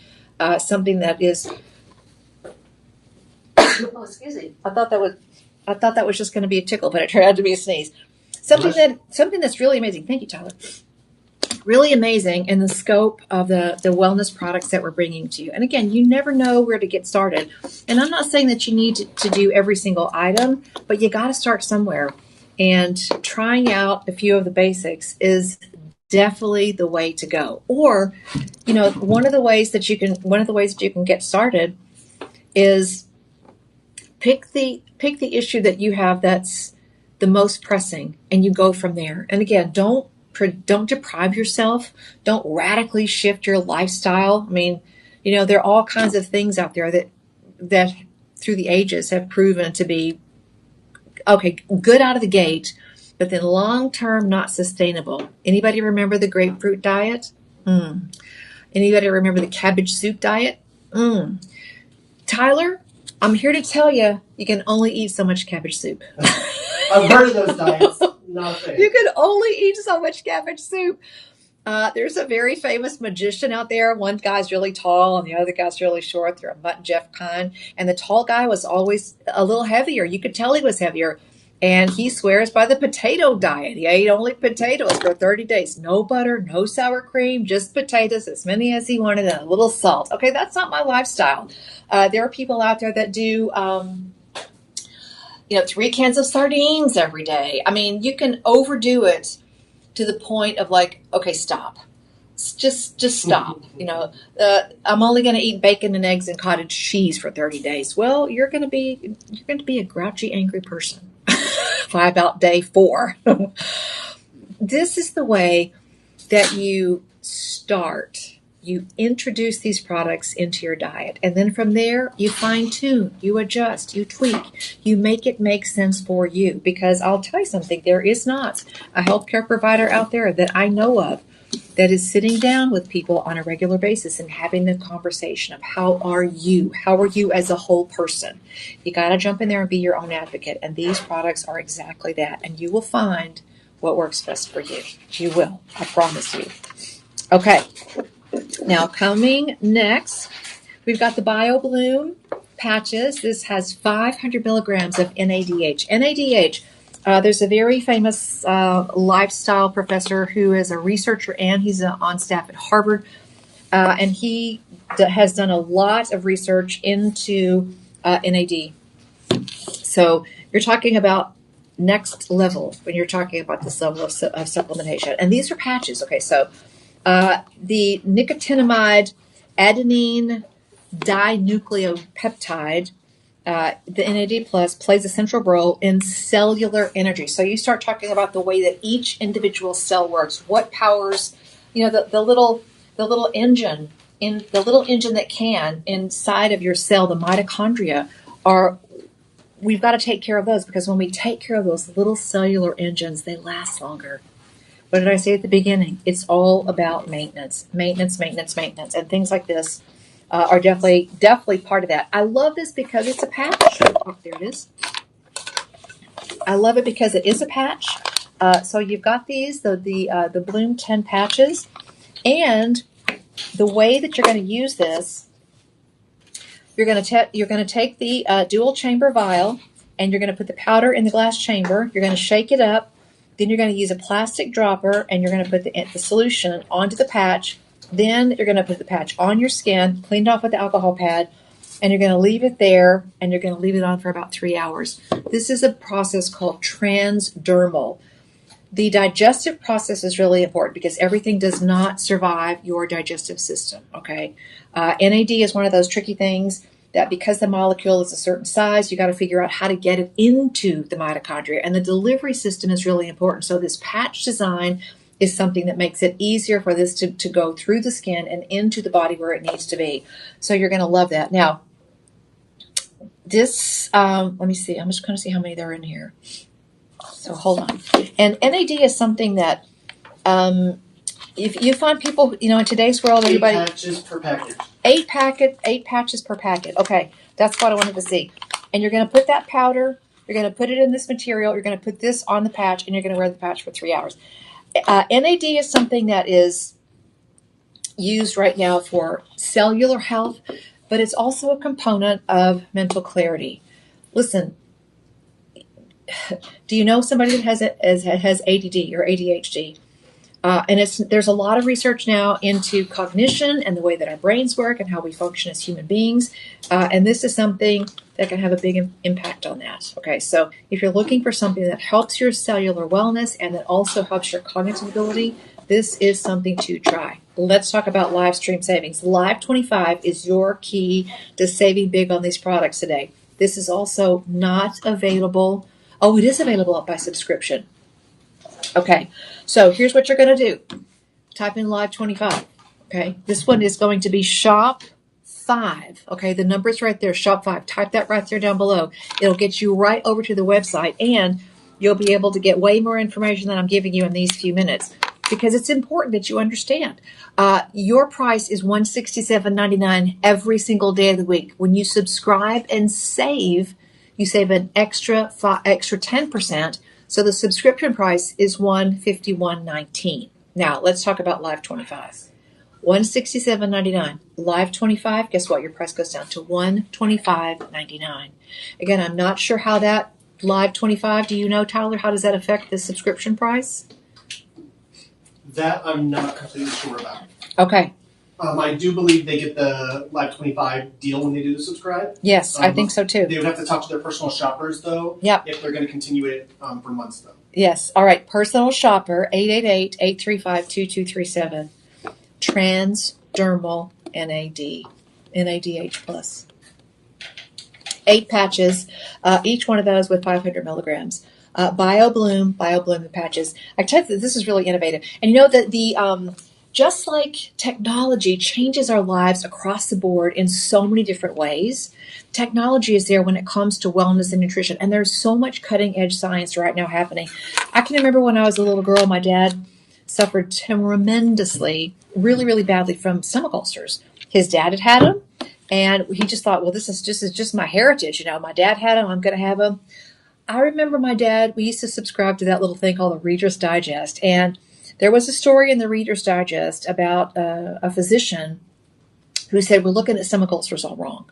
something that is. Oh, excuse me. I thought that was just going to be a tickle, but it turned out to be a sneeze. Something that's really amazing. Thank you, Tyler. Really amazing in the scope of the wellness products that we're bringing to you. And again, you never know where to get started. And I'm not saying that you need to do every single item, but you got to start somewhere. And trying out a few of the basics is definitely the way to go. Or, you know, one of the ways that you can get started is pick the issue that you have that's the most pressing, and you go from there. And again, don't deprive yourself. Don't radically shift your lifestyle. I mean, you know, there are all kinds of things out there that through the ages have proven to be, okay, good out of the gate, but then long-term not sustainable. Anybody remember the grapefruit diet? Anybody remember the cabbage soup diet? Tyler, I'm here to tell you, you can only eat so much cabbage soup. I've heard of those diets. Not a fan. You can only eat so much cabbage soup. There's a very famous magician out there. One guy's really tall and the other guy's really short. They're a Mutt and Jeff kind. And the tall guy was always a little heavier. You could tell he was heavier. And he swears by the potato diet. He ate only potatoes for 30 days. No butter, no sour cream, just potatoes, as many as he wanted, and a little salt. Okay, that's not my lifestyle. There are people out there that do 3 cans of sardines every day. I mean, you can overdo it to the point of like, okay, stop. Just stop. I'm only going to eat bacon and eggs and cottage cheese for 30 days. Well, you're going to be a grouchy, angry person by about day 4. This is the way that you start. You introduce these products into your diet. And then from there, you fine tune, you adjust, you tweak, you make it make sense for you. Because I'll tell you something, there is not a healthcare provider out there that I know of that is sitting down with people on a regular basis and having the conversation of how are you as a whole person. You got to jump in there and be your own advocate. And these products are exactly that. And you will find what works best for you. You will. I promise you. Okay. Now, coming next, we've got the BioBloom patches. This has 500 milligrams of NADH. NADH, there's a very famous lifestyle professor who is a researcher and he's on staff at Harvard. and he has done a lot of research into NAD. So you're talking about next level when you're talking about this level of supplementation. And these are patches. Okay, so the nicotinamide adenine dinucleopeptide, the NAD plus, plays a central role in cellular energy. So you start talking about the way that each individual cell works, what powers, the little engine that can inside of your cell, the mitochondria, we've got to take care of those, because when we take care of those little cellular engines, they last longer. What did I say at the beginning? It's all about maintenance, and things like this are definitely part of that. I love this because it's a patch. Oh, there it is. I love it because it is a patch. So you've got these, the Bloom 10 patches, and the way that you're going to use this, you're going to take the dual chamber vial, and you're going to put the powder in the glass chamber. You're going to shake it up. Then you're going to use a plastic dropper, and you're going to put the solution onto the patch. Then you're going to put the patch on your skin, cleaned off with the alcohol pad, and you're going to leave it there, and you're going to leave it on for about 3 hours. This is a process called transdermal. The digestive process is really important because everything does not survive your digestive system, okay? NAD is one of those tricky things that, because the molecule is a certain size, you got to figure out how to get it into the mitochondria, and the delivery system is really important. So this patch design is something that makes it easier for this to go through the skin and into the body where it needs to be. So you're going to love that. Now, this, let me see. I'm just going to see how many there are in here. So hold on. And NAD is something that, if you find people, in today's world, everybody... 8 patches per package. 8 patches per packet. Okay, that's what I wanted to see. And you're going to put that powder, you're going to put it in this material, you're going to put this on the patch, and you're going to wear the patch for 3 hours. NAD is something that is used right now for cellular health, but it's also a component of mental clarity. Listen, do you know somebody that has ADD or ADHD? And there's a lot of research now into cognition and the way that our brains work and how we function as human beings. And this is something that can have a big impact on that. Okay, so if you're looking for something that helps your cellular wellness and that also helps your cognitive ability, this is something to try. Let's talk about live stream savings. Live 25 is your key to saving big on these products today. This is also not available. Oh, it is available by subscription. Okay, so here's what you're going to do. Type in Live 25. Okay, this one is going to be Shop 5. Okay, the number's right there, Shop 5. Type that right there down below. It'll get you right over to the website, and you'll be able to get way more information than I'm giving you in these few minutes, because it's important that you understand. Your price is $167.99 every single day of the week. When you subscribe and save, you save an extra 10%. So the subscription price is $151.19. Now let's talk about Live 25. $167.99. Live 25. Guess what? Your price goes down to $125.99. Again, I'm not sure how that Live 25. Do you know, Tyler? How does that affect the subscription price? That I'm not completely sure about. Okay. I do believe they get the Live 25 deal when they do the subscribe. Yes, I think so too. They would have to talk to their personal shoppers, though. Yep. If they're going to continue it for months, though. Yes. All right. Personal shopper, 888-835-2237. Transdermal NAD. NADH plus. 8 patches, each one of those with 500 milligrams. BioBloom the patches. I tell you, this is really innovative. And you know that just like technology changes our lives across the board in so many different ways, technology is there when it comes to wellness and nutrition. And there's so much cutting edge science right now happening. I can remember when I was a little girl, my dad suffered tremendously, really, really badly from stomach ulcers. His dad had them, and he just thought, well, this is just my heritage. My dad had them, I'm going to have them. I remember my dad, we used to subscribe to that little thing called the Reader's Digest, and there was a story in the Reader's Digest about a physician who said, we're looking at stomach ulcers all wrong.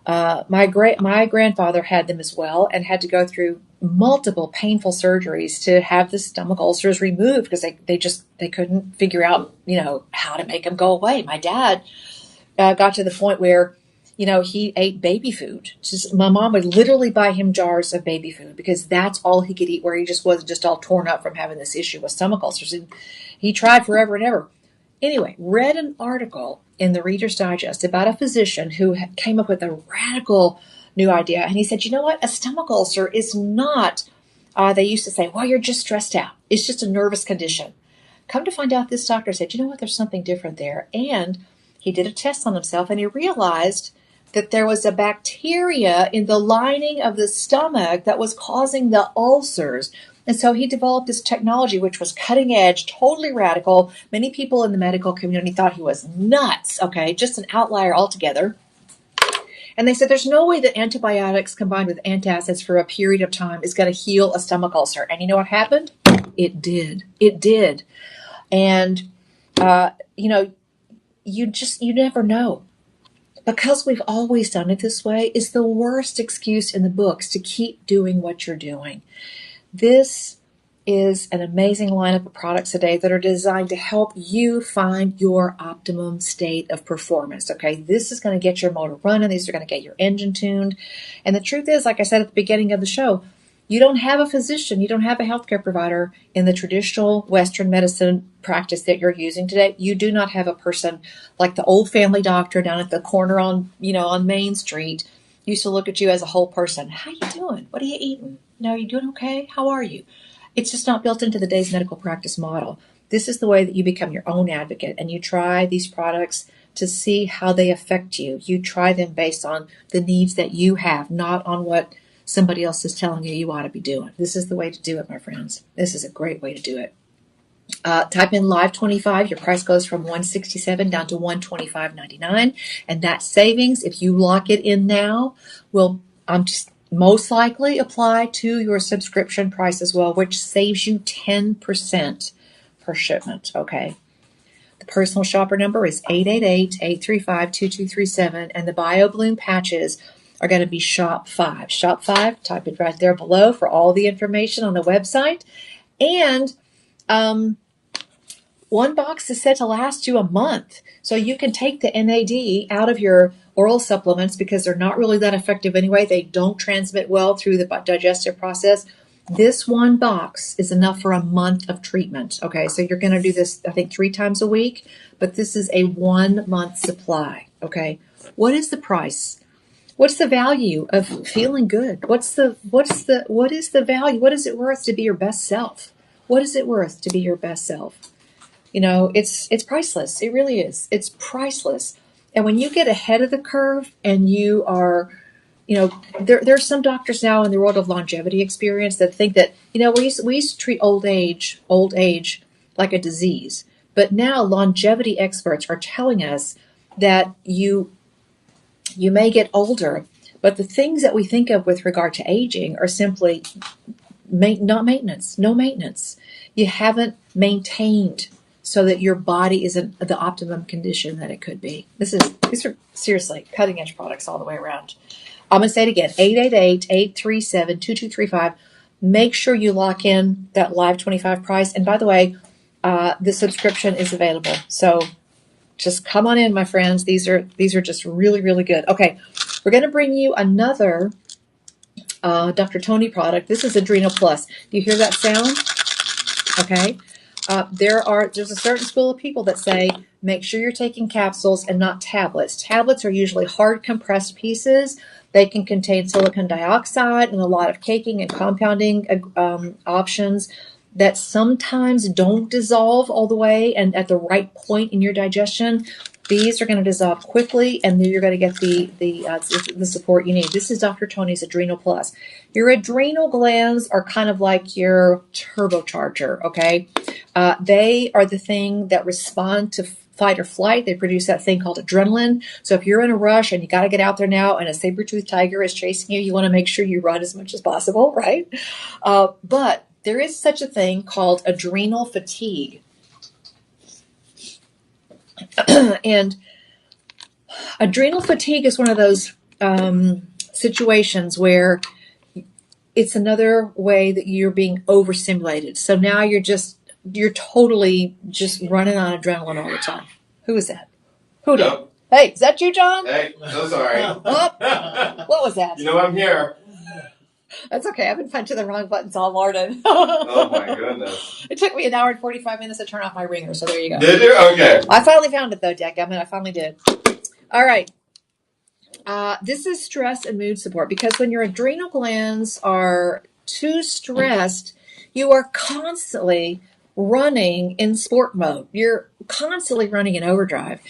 My grandfather had them as well and had to go through multiple painful surgeries to have the stomach ulcers removed because they couldn't figure out, how to make them go away. My dad got to the point where, he ate baby food. My mom would literally buy him jars of baby food because that's all he could eat, where he just wasn't just all torn up from having this issue with stomach ulcers. And he tried forever and ever. Anyway, read an article in the Reader's Digest about a physician who came up with a radical new idea. And he said, you know what? A stomach ulcer is not, they used to say, well, you're just stressed out. It's just a nervous condition. Come to find out, this doctor said, you know what? There's something different there. And he did a test on himself and he realized that there was a bacteria in the lining of the stomach that was causing the ulcers. And so he developed this technology, which was cutting edge, totally radical. Many people in the medical community thought he was nuts, okay, just an outlier altogether. And they said there's no way that antibiotics combined with antacids for a period of time is going to heal a stomach ulcer. And you know what happened? It did. It did. And, you never know. Because we've always done it this way is the worst excuse in the books to keep doing what you're doing. This is an amazing lineup of products today that are designed to help you find your optimum state of performance. Okay, this is going to get your motor running. These are going to get your engine tuned. And the truth is, like I said at the beginning of the show, you don't have a physician, you don't have a healthcare provider in the traditional Western medicine practice that you're using today. You do not have a person like the old family doctor down at the corner on Main Street used to look at you as a whole person. How you doing? What are you eating? Are you doing okay? How are you? It's just not built into the day's medical practice model. This is the way that you become your own advocate and you try these products to see how they affect you. You try them based on the needs that you have, not on what somebody else is telling you ought to be doing. This is the way to do it, my friends. This is a great way to do it. Type in Live 25. Your price goes from $167 down to $125.99, and that savings, if you lock it in now, will most likely apply to your subscription price as well, which saves you 10% per shipment. Okay. The personal shopper number is 888-835-2237, and the BioBloom patches are going to be Shop 5. Shop 5, type it right there below for all the information on the website. And one box is set to last you a month. So you can take the NAD out of your oral supplements because they're not really that effective anyway. They don't transmit well through the digestive process. This one box is enough for a month of treatment. Okay, so you're going to do this, I think, 3 times a week, but this is a 1-month supply. Okay, what is the price? What's the value of feeling good? What is the value? What is it worth to be your best self? What is it worth to be your best self? It's priceless. It really is. It's priceless. And when you get ahead of the curve and you are, there's some doctors now in the world of longevity experience that think that, we used to treat old age like a disease. But now longevity experts are telling us that you may get older, but the things that we think of with regard to aging are simply not maintenance, no maintenance. You haven't maintained so that your body is in the optimum condition that it could be. These are seriously cutting edge products all the way around. I'm going to say it again, 888-837-2235. Make sure you lock in that Live 25 price. And by the way, the subscription is available. So just come on in, my friends. These are just really, really good. Okay, we're going to bring you another Dr. Tony product. This is Adrenal Plus. Do you hear that sound? Okay. There's a certain school of people that say, make sure you're taking capsules and not tablets. Tablets are usually hard compressed pieces. They can contain silicon dioxide and a lot of caking and compounding options that sometimes don't dissolve all the way and at the right point in your digestion. These are going to dissolve quickly, and then you're going to get the support you need. This is Dr. Tony's Adrenal Plus. Your adrenal glands are kind of like your turbocharger, okay? They are the thing that respond to fight or flight. They produce that thing called adrenaline. So if you're in a rush and you got to get out there now and a saber-toothed tiger is chasing you, you want to make sure you run as much as possible, right? But there is such a thing called adrenal fatigue. And adrenal fatigue is one of those situations where it's another way that you're being overstimulated. So now you're totally just running on adrenaline all the time. Who is that? Who did? Yep. Hey, is that you, John? Hey, so sorry. What was that? You know I'm here. That's okay. I've been punching the wrong buttons all morning. Oh my goodness. It took me an hour and 45 minutes to turn off my ringer, so there you go. Did you? Okay. I finally found it though, Dadgummit. I finally did. All right. This is stress and mood support, because when your adrenal glands are too stressed, you are constantly running in sport mode. You're constantly running in overdrive,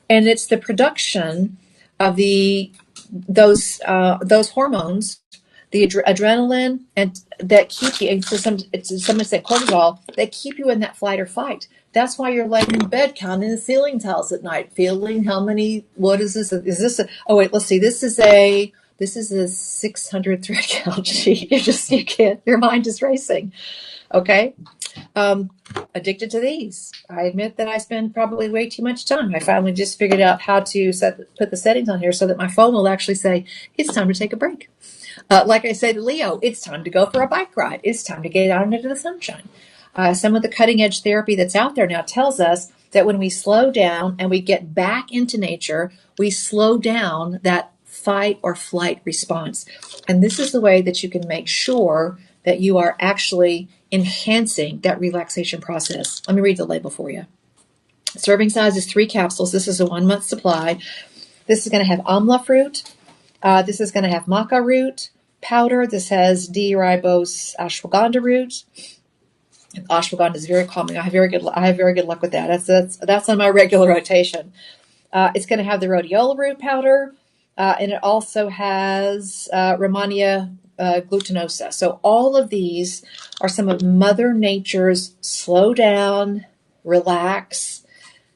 and it's the production of those hormones, the adrenaline, and that keep you. And some say cortisol, that keep you in that flight or fight. That's why you're laying in bed counting the ceiling tiles at night, feeling how many. What is this? Is this? Oh wait, let's see. This is a 600 thread count sheet. You can't. Your mind is racing. Okay. Addicted to these. I admit that I spend probably way too much time. I finally just figured out how to put the settings on here so that my phone will actually say it's time to take a break. Like I say to Leo, it's time to go for a bike ride. It's time to get out into the sunshine. Some of the cutting edge therapy that's out there now tells us that when we slow down and we get back into nature, we slow down that fight or flight response. And this is the way that you can make sure that you are actually enhancing that relaxation process. Let me read the label for you. Serving size is 3 capsules. This is a 1 month supply. This is going to have amla fruit. This is going to have maca root powder. This has D-ribose ashwagandha root. Ashwagandha is very calming. I have very good luck with that. That's on my regular rotation. It's going to have the rhodiola root powder, and it also has Rehmannia glutinosa. So all of these are some of Mother Nature's slow down, relax,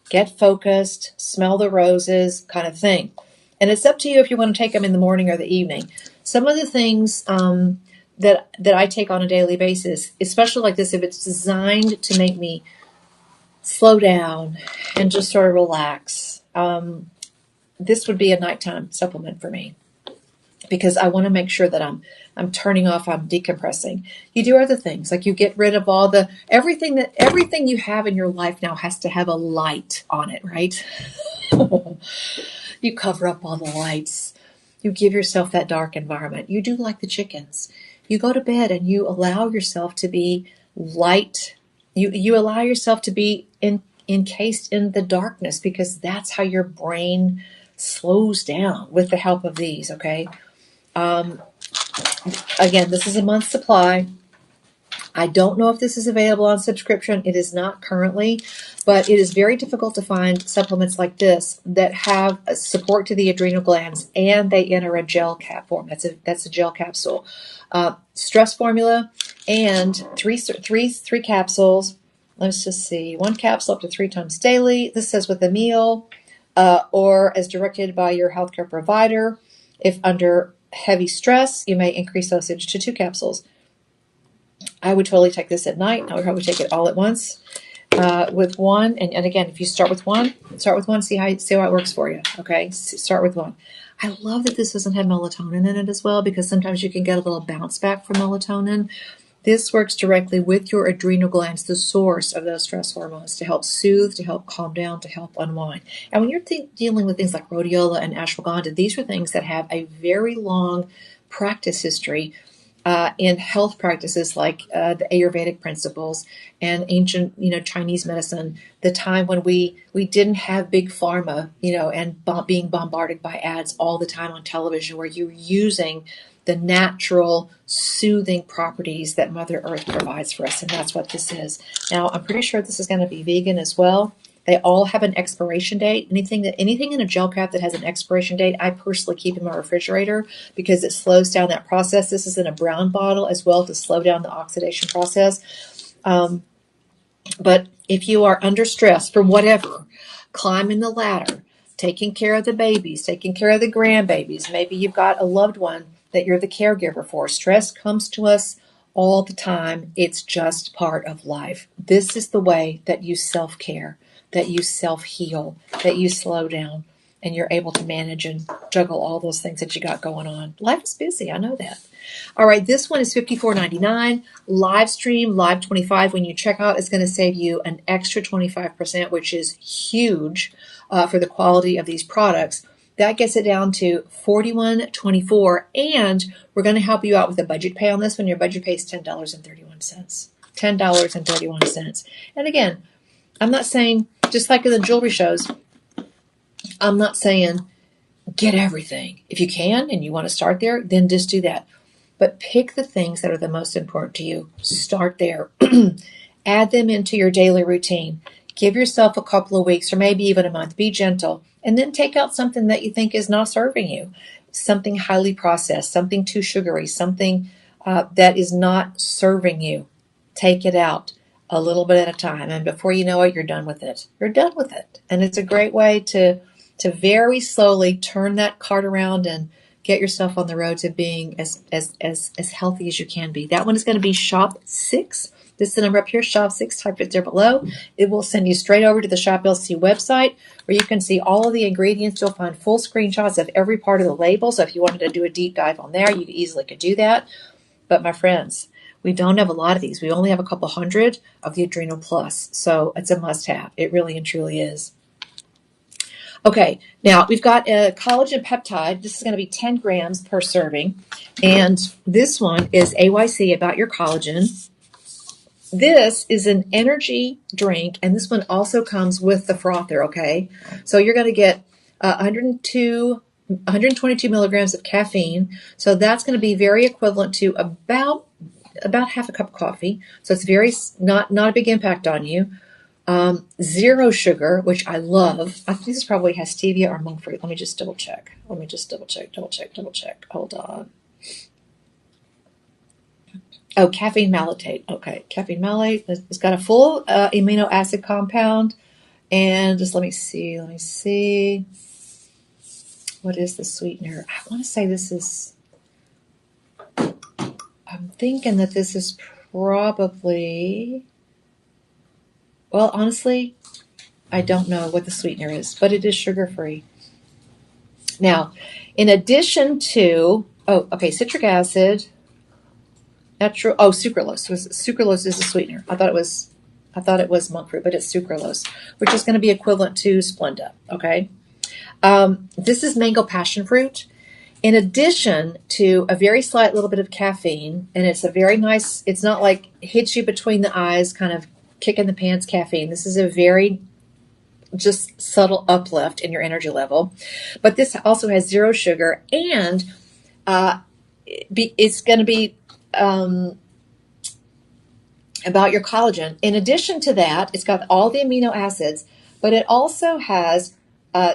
get focused, smell the roses kind of thing. And it's up to you if you want to take them in the morning or the evening. Some of the things that I take on a daily basis, especially like this, if it's designed to make me slow down and just sort of relax, this would be a nighttime supplement for me, because I want to make sure that I'm turning off, I'm decompressing. You do other things, like you get rid of all everything you have in your life now has to have a light on it, right? You cover up all the lights. You give yourself that dark environment. You do like the chickens. You go to bed and you allow yourself to be light. You allow yourself to be encased in the darkness, because that's how your brain slows down with the help of these, okay? Again, this is a month's supply. I don't know if this is available on subscription. It is not currently, but it is very difficult to find supplements like this that have a support to the adrenal glands and they enter a gel cap form. That's a gel capsule. Stress formula and three capsules. Let's just see. 1 capsule up to 3 times daily. This says with a meal or as directed by your healthcare provider. If under heavy stress, you may increase dosage to 2 capsules. I would totally take this at night. I would probably take it all at once with one. And again, if you start with one, see how it works for you. Okay, start with one. I love that this doesn't have melatonin in it as well, because sometimes you can get a little bounce back from melatonin. This works directly with your adrenal glands, the source of those stress hormones, to help soothe, to help calm down, to help unwind. And when you're dealing with things like rhodiola and ashwagandha, these are things that have a very long practice history in health practices like the Ayurvedic principles and ancient, Chinese medicine, the time when we didn't have big pharma, and being bombarded by ads all the time on television, where you're using the natural soothing properties that Mother Earth provides for us. And that's what this is. Now, I'm pretty sure this is going to be vegan as well. They all have an expiration date. Anything in a gel cap that has an expiration date, I personally keep in my refrigerator because it slows down that process. This is in a brown bottle as well to slow down the oxidation process. But if you are under stress for whatever, climbing the ladder, taking care of the babies, taking care of the grandbabies, maybe you've got a loved one that you're the caregiver for. Stress comes to us all the time. It's just part of life. This is the way that you self-care, that you self-heal, that you slow down, and you're able to manage and juggle all those things that you got going on. Life is busy. I know that. All right, this one is $54.99. Live stream, Live 25. When you check out, it's going to save you an extra 25%, which is huge for the quality of these products. That gets it down to $41.24, and we're going to help you out with a budget pay on this one. Your budget pay is $10.31. $10.31. And again, I'm not saying, just like in the jewelry shows, I'm not saying get everything. If you can and you want to start there, then just do that. But pick the things that are the most important to you. Start there. Add them into your daily routine. Give yourself a couple of weeks or maybe even a month. Be gentle. And then take out something that you think is not serving you. Something highly processed, something too sugary, something that is not serving you. Take it out a little bit at a time. And before you know it, you're done with it. You're done with it. And it's a great way to very slowly turn that cart around and get yourself on the road to being as healthy as you can be. That one is going to be Shop 6. This is the number up here, Shop 6. Type it there below. It will send you straight over to the Shop LC website where you can see all of the ingredients. You'll find full screenshots of every part of the label. So if you wanted to do a deep dive on there, you easily could do that. But my friends, we don't have a lot of these. We only have a couple hundred of the Adrenal Plus. So it's a must-have. It really and truly is. Okay, now we've got a collagen peptide. This is going to be 10 grams per serving. And this one is AYC, About Your Collagen. This is an energy drink, and this one also comes with the frother, okay? So you're going to get 122 milligrams of caffeine. So that's going to be very equivalent to about half a cup of coffee. So it's very not a big impact on you. Zero sugar, which I love. I think this probably has stevia or monk fruit. Let me just double check. Hold on. Oh, caffeine malate. Okay, caffeine malate. It's got a full amino acid compound. And just let me see. What is the sweetener? I want to say this is, I'm thinking that this is probably, well, honestly, I don't know what the sweetener is, but it is sugar-free. Now, in addition to, citric acid, sucralose. Sucralose is a sweetener. I thought it was monk fruit, but it's sucralose, which is going to be equivalent to Splenda, okay? This is mango passion fruit. In addition to a very slight little bit of caffeine, and it's a very nice, it's not like hits you between the eyes, kind of kick in the pants caffeine. This is a very just subtle uplift in your energy level. But this also has zero sugar, and it's going to be about your collagen. In addition to that, it's got all the amino acids, but it also has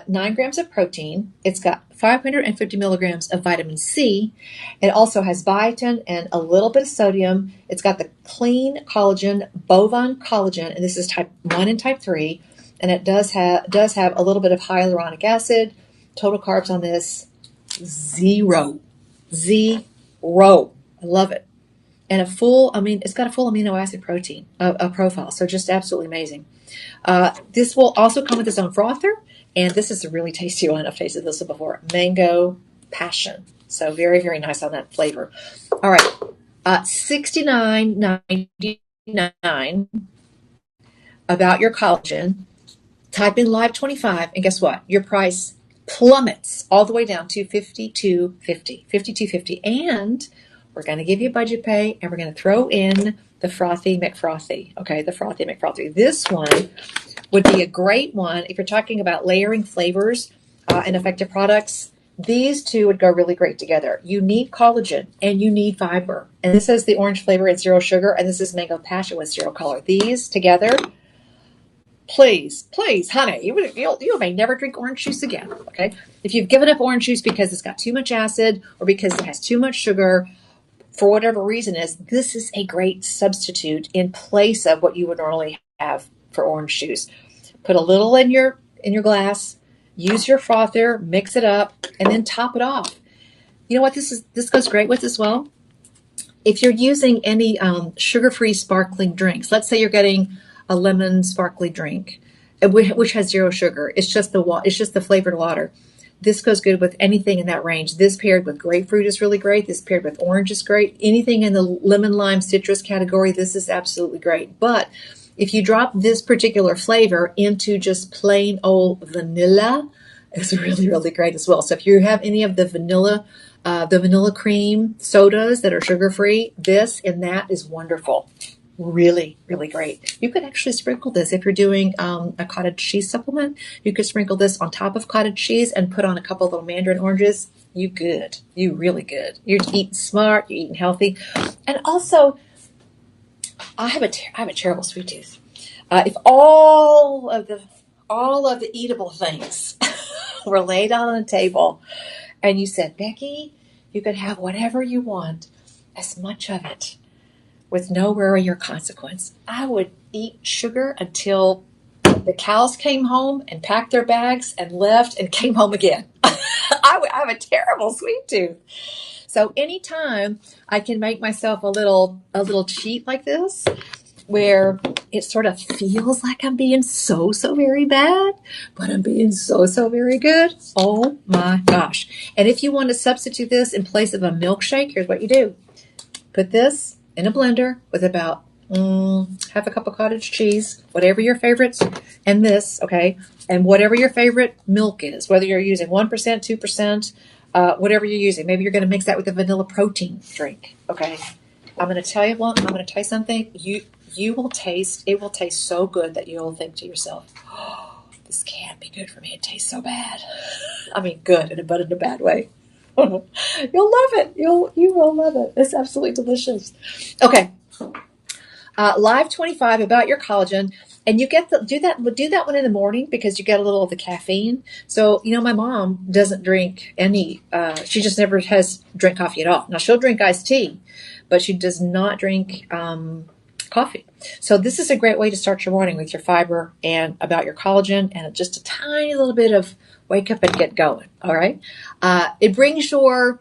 9 grams of protein. It's got 550 milligrams of vitamin C. It also has biotin and a little bit of sodium. It's got the clean collagen, bovine collagen, and this is type 1 and type 3. And it does have a little bit of hyaluronic acid. Total carbs on this, zero. I love it. And it's got a full amino acid protein profile. So just absolutely amazing. This will also come with its own frother. And this is a really tasty one. I've tasted this one before. Mango passion. So very, very nice on that flavor. All right. $69.99 about your collagen. Type in Live 25, and guess what? Your price plummets all the way down to $52.50. And we're going to give you a budget pay, and we're going to throw in the Frothy McFrothy. Okay, the Frothy McFrothy. This one would be a great one if you're talking about layering flavors and effective products. These two would go really great together. You need collagen and you need fiber. And this is the orange flavor and zero sugar, and this is mango passion with zero color. These together, please, honey, you may never drink orange juice again. Okay, if you've given up orange juice because it's got too much acid or because it has too much sugar, for whatever reason this is a great substitute in place of what you would normally have for orange juice. Put a little in your glass, use your frother, mix it up, and then top it off. You know what this goes great with as well? If you're using any sugar-free sparkling drinks, let's say you're getting a lemon sparkling drink, which has zero sugar. It's just the flavored water. This goes good with anything in that range. This paired with grapefruit is really great. This paired with orange is great. Anything in the lemon, lime, citrus category, this is absolutely great. But if you drop this particular flavor into just plain old vanilla, it's really, really great as well. So if you have any of the vanilla cream sodas that are sugar-free, this and that is wonderful. Really, really great. You could actually sprinkle this if you're doing a cottage cheese supplement. You could sprinkle this on top of cottage cheese and put on a couple of little mandarin oranges. You good. You really good. You're eating smart. You're eating healthy. And also, I have a terrible sweet tooth. If all of the eatable things were laid out on a table and you said, Becky, you could have whatever you want, as much of it, with no worry or consequence, I would eat sugar until the cows came home and packed their bags and left and came home again. I have a terrible sweet tooth. So anytime I can make myself a little cheat like this, where it sort of feels like I'm being so very bad, but I'm being so very good. Oh my gosh. And if you want to substitute this in place of a milkshake, here's what you do. Put this in a blender with about half a cup of cottage cheese, whatever your favorites, and this, okay, and whatever your favorite milk is, whether you're using 1%, 2%, whatever you're using. Maybe you're going to mix that with a vanilla protein drink, okay? I'm going to tell you something. You will taste, it will taste so good that you'll think to yourself, oh, this can't be good for me. It tastes so bad. I mean, good, but in a bad way. You'll love it. You will love it. It's absolutely delicious. Okay. Live 25 about your collagen. And you do that one in the morning because you get a little of the caffeine. So, my mom doesn't drink any, she just never has drank coffee at all. Now she'll drink iced tea, but she does not drink, coffee. So this is a great way to start your morning with your fiber and about your collagen and just a tiny little bit of wake up and get going. All right. It brings your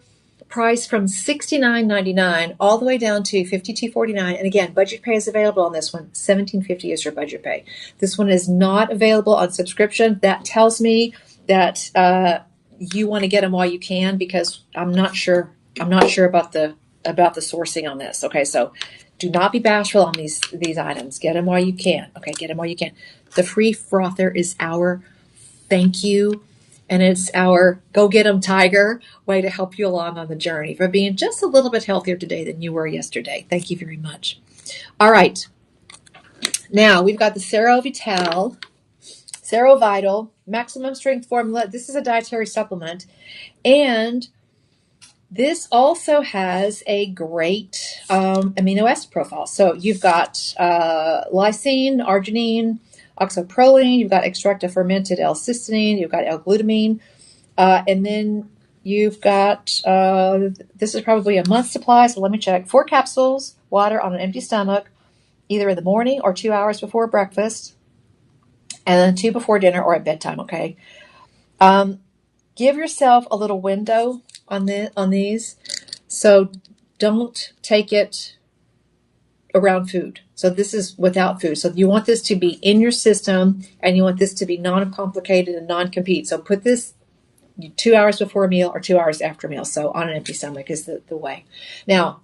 price from $69.99 all the way down to $52.49. And again, budget pay is available on this one. $17.50 is your budget pay. This one is not available on subscription. That tells me that you want to get them while you can, because I'm not sure about the sourcing on this. Okay, so do not be bashful on these items. Get them while you can. Okay, get them while you can. The free frother is our thank you. And it's our go get 'em tiger way to help you along on the journey for being just a little bit healthier today than you were yesterday. Thank you very much. All right. Now we've got the Cero Vital Maximum Strength Formula. This is a dietary supplement. And this also has a great amino acid profile. So you've got lysine, arginine, oxoproline, you've got extract of fermented L-cysteine, you've got L-glutamine, and then you've got, this is probably a month's supply, so let me check, 4 capsules, water on an empty stomach, either in the morning or 2 hours before breakfast, and then 2 before dinner or at bedtime, okay? Give yourself a little window on these, so don't take it around food. So this is without food. So you want this to be in your system, and you want this to be non-complicated and non-compete. So put this 2 hours before a meal or 2 hours after a meal. So on an empty stomach is the way. Now,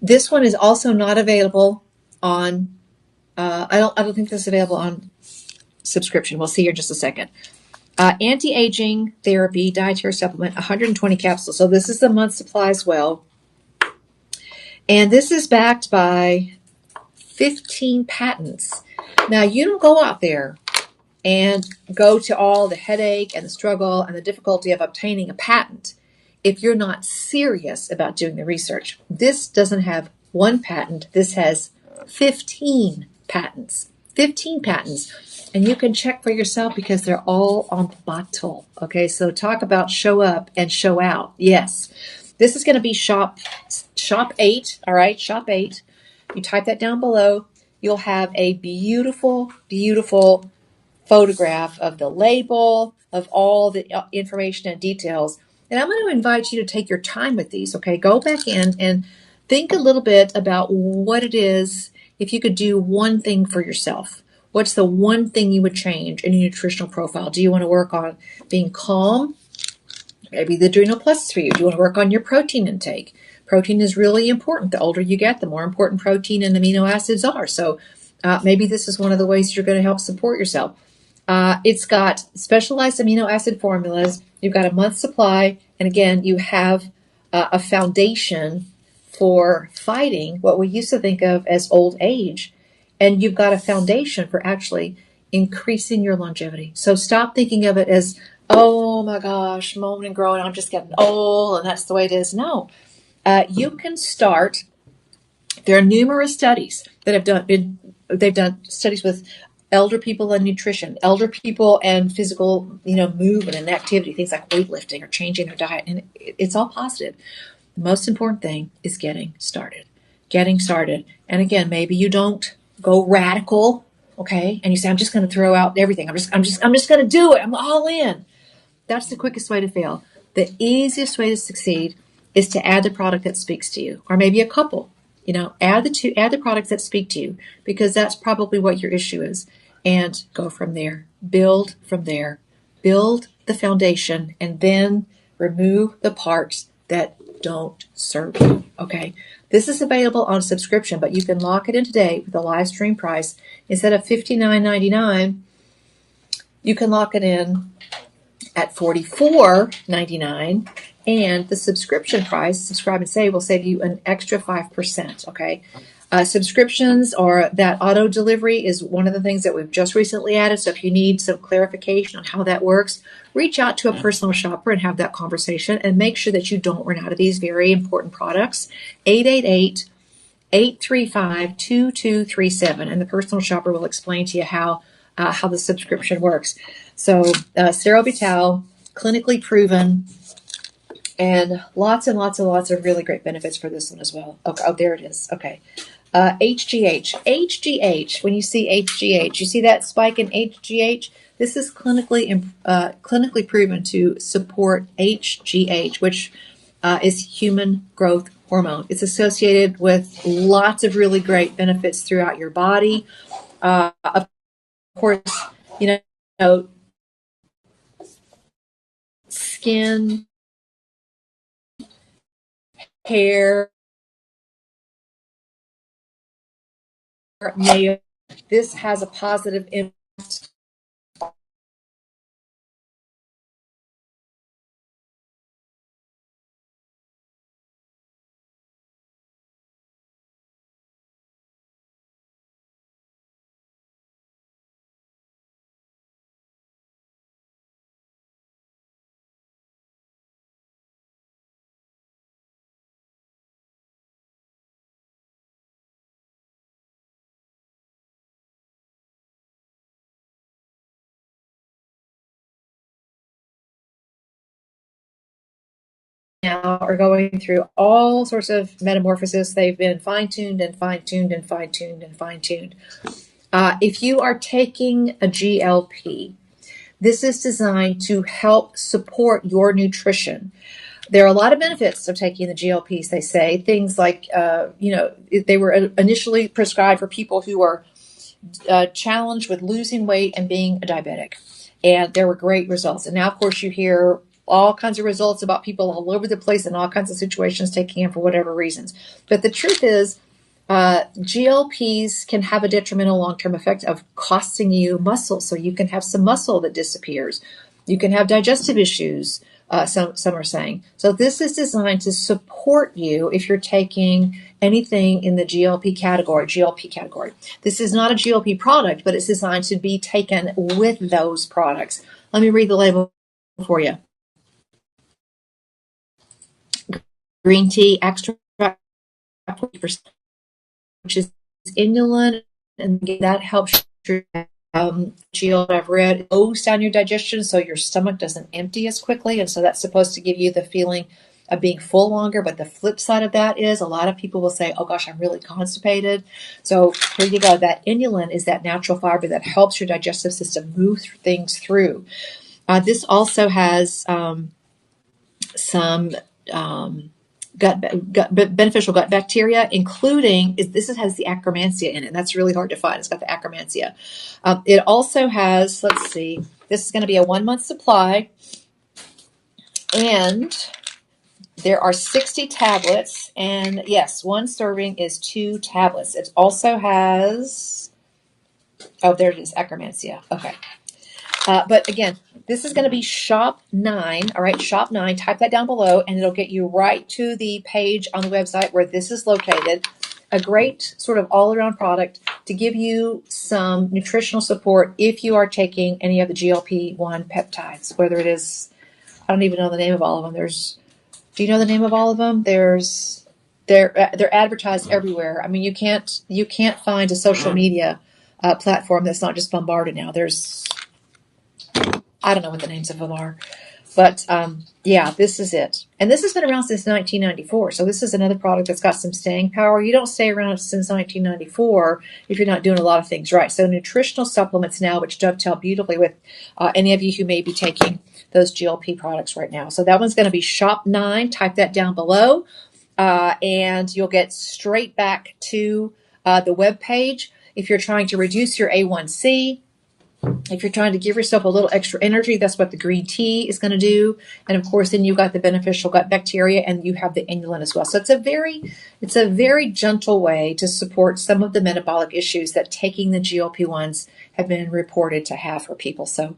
this one is also not available on, I don't think this is available on subscription. We'll see here in just a second. Anti-aging therapy dietary supplement, 120 capsules. So this is the month supply as well. And this is backed by 15 patents. Now, you don't go out there and go to all the headache and the struggle and the difficulty of obtaining a patent if you're not serious about doing the research. This doesn't have 1 patent. This has 15 patents. 15 patents. And you can check for yourself because they're all on the bottle. Okay, so talk about show up and show out. Yes. This is going to be shop 8, all right, shop 8. You type that down below. You'll have a beautiful, beautiful photograph of the label, of all the information and details. And I'm going to invite you to take your time with these, okay? Go back in and think a little bit about what it is, if you could do one thing for yourself. What's the one thing you would change in your nutritional profile? Do you want to work on being calm? Maybe the Adrenal Plus is for you. Do you want to work on your protein intake? Protein is really important. The older you get, the more important protein and amino acids are. So maybe this is one of the ways you're going to help support yourself. It's got specialized amino acid formulas. You've got a month's supply. And again, you have a foundation for fighting what we used to think of as old age. And you've got a foundation for actually increasing your longevity. So stop thinking of it as, oh my gosh, moaning and growing, I'm just getting old and that's the way it is. No, you can start. There are numerous studies that they've done studies with elder people and nutrition, elder people and physical, movement and activity, things like weightlifting or changing their diet. And it's all positive. The most important thing is getting started. And again, maybe you don't go radical, okay? And you say, I'm just going to throw out everything. I'm just going to do it. I'm all in. That's the quickest way to fail. The easiest way to succeed is to add the product that speaks to you, or maybe a couple. Add the products that speak to you, because that's probably what your issue is, and go from there. Build from there. Build the foundation, and then remove the parts that don't serve you. Okay. This is available on subscription, but you can lock it in today with a live stream price. Instead of $59.99, you can lock it in at $44.99, and the subscription price, subscribe and save, will save you an extra 5%. Okay. Subscriptions or that auto delivery is one of the things that we've just recently added. So if you need some clarification on how that works, reach out to a personal shopper and have that conversation, and make sure that you don't run out of these very important products. 888-835-2237, and the personal shopper will explain to you how the subscription works. So Serovital, clinically proven, and lots and lots and lots of really great benefits for this one as well. Okay, oh, there it is. Okay. HGH. When you see HGH, you see that spike in HGH? This is clinically proven to support HGH, which is human growth hormone. It's associated with lots of really great benefits throughout your body. Of course, skin, hair, nail. This has a positive impact now are going through all sorts of metamorphosis. They've been fine-tuned and fine-tuned and fine-tuned and fine-tuned. If you are taking a GLP, this is designed to help support your nutrition. There are a lot of benefits of taking the GLPs, they say. Things like, they were initially prescribed for people who are challenged with losing weight and being a diabetic. And there were great results. And now, of course, you hear all kinds of results about people all over the place in all kinds of situations taking them for whatever reasons. But the truth is, GLPs can have a detrimental long-term effect of costing you muscle. So you can have some muscle that disappears. You can have digestive issues, some are saying. So this is designed to support you if you're taking anything in the GLP category. This is not a GLP product, but it's designed to be taken with those products. Let me read the label for you. Green tea extract, 40%, which is inulin, and that helps your GLP. I've read goes down your digestion, so your stomach doesn't empty as quickly, and so that's supposed to give you the feeling of being full longer. But the flip side of that is a lot of people will say, "Oh gosh, I'm really constipated." So here you go. That inulin is that natural fiber that helps your digestive system move things through. This also has some beneficial gut bacteria, including this has the Akkermansia in it. And that's really hard to find. It's got the Akkermansia. It also has, let's see, this is going to be a 1 month supply, and there are 60 tablets, and yes, one serving is 2 tablets. It also has, oh, there it is, Akkermansia. Okay. But again, this is going to be Shop 9. All right, Shop 9. Type that down below, and it'll get you right to the page on the website where this is located. A great sort of all-around product to give you some nutritional support if you are taking any of the GLP-1 peptides, whether it is, I don't even know the name of all of them. Do you know the name of all of them? They're advertised everywhere. I mean, you can't find a social media platform that's not just bombarded now. I don't know what the names of them are, but yeah, this is it. And this has been around since 1994. So this is another product that's got some staying power. You don't stay around since 1994 if you're not doing a lot of things right. So nutritional supplements now, which dovetail beautifully with any of you who may be taking those GLP products right now. So that one's going to be Shop 9. Type that down below, and you'll get straight back to the web page. If you're trying to reduce your A1C, if you're trying to give yourself a little extra energy, that's what the green tea is going to do. And of course, then you've got the beneficial gut bacteria, and you have the inulin as well. So it's a very gentle way to support some of the metabolic issues that taking the GLP-1s have been reported to have for people. So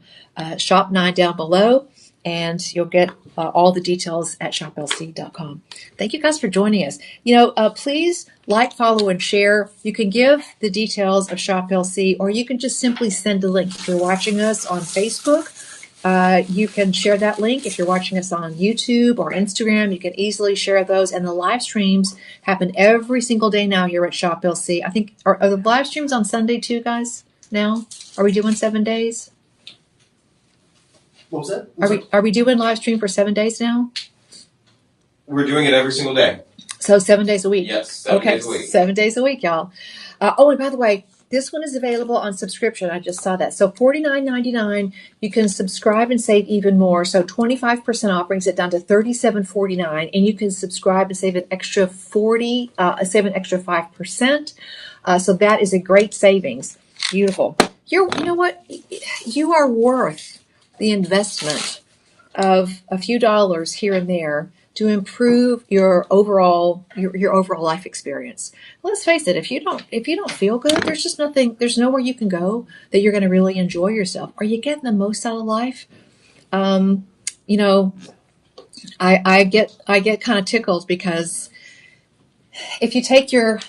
Shop 9 down below, and you'll get all the details at shoplc.com. Thank you guys for joining us. Please like, follow, and share. You can give the details of Shop LC, or you can just simply send a link. If you're watching us on Facebook, you can share that link. If you're watching us on YouTube or Instagram, you can easily share those. And the live streams happen every single day now here at Shop LC. I think, are the live streams on Sunday too, guys, now? Are we doing 7 days? What was that? Are we doing live stream for 7 days now? We're doing it every single day. So 7 days a week. Yes, 7 days a week. 7 days a week, y'all. And by the way, this one is available on subscription. I just saw that. So $49.99. You can subscribe and save even more. So 25% off brings it down to $37.49, and you can subscribe and save an extra 5%. So that is a great savings. Beautiful. You know what? You are worth the investment of a few dollars here and there to improve your overall life experience. Let's face it, if you don't feel good, there's nowhere you can go that you're going to really enjoy yourself. Are you getting the most out of life? I get kind of tickled because if you take your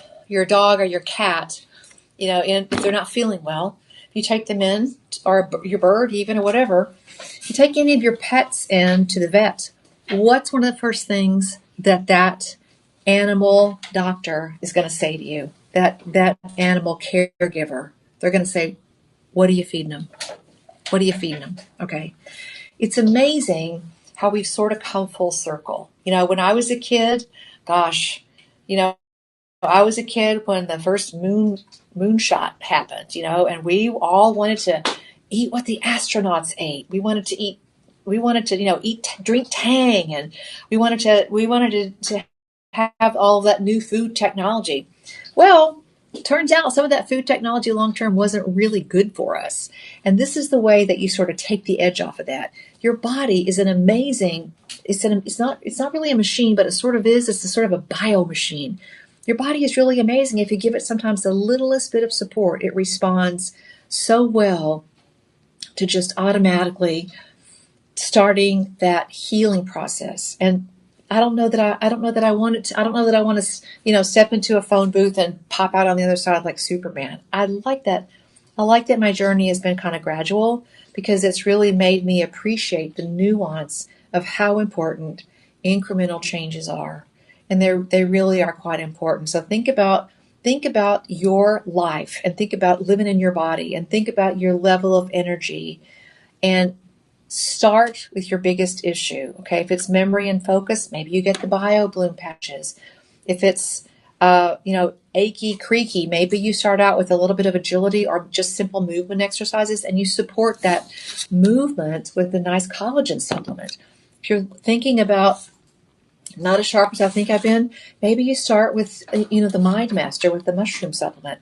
dog or your cat, and if they're not feeling well, you take them in, or your bird even, or whatever, you take any of your pets in to the vet, what's one of the first things that animal doctor is going to say to you? That animal caregiver, they're going to say, what are you feeding them? What are you feeding them? Okay. It's amazing how we've sort of come full circle. When I was a kid, gosh, I was a kid when the first moonshot happened, and we all wanted to eat what the astronauts ate. We wanted to eat, drink Tang, and we wanted to have all of that new food technology. Well, it turns out some of that food technology long term wasn't really good for us. And this is the way that you sort of take the edge off of that. Your body is an amazing, it's not really a machine, but it sort of is. It's a sort of a bio machine. Your body is really amazing. If you give it sometimes the littlest bit of support, it responds so well to just automatically starting that healing process. And I don't know that I want to step into a phone booth and pop out on the other side like Superman. I like that my journey has been kind of gradual, because it's really made me appreciate the nuance of how important incremental changes are. And they really are quite important. So think about your life, and think about living in your body, and think about your level of energy, and start with your biggest issue. Okay. If it's memory and focus, maybe you get the bio bloom patches. If it's, achy, creaky, maybe you start out with a little bit of agility or just simple movement exercises, and you support that movement with a nice collagen supplement. If you're thinking about not as sharp as I think I've been, maybe you start with, the Mind Master with the mushroom supplement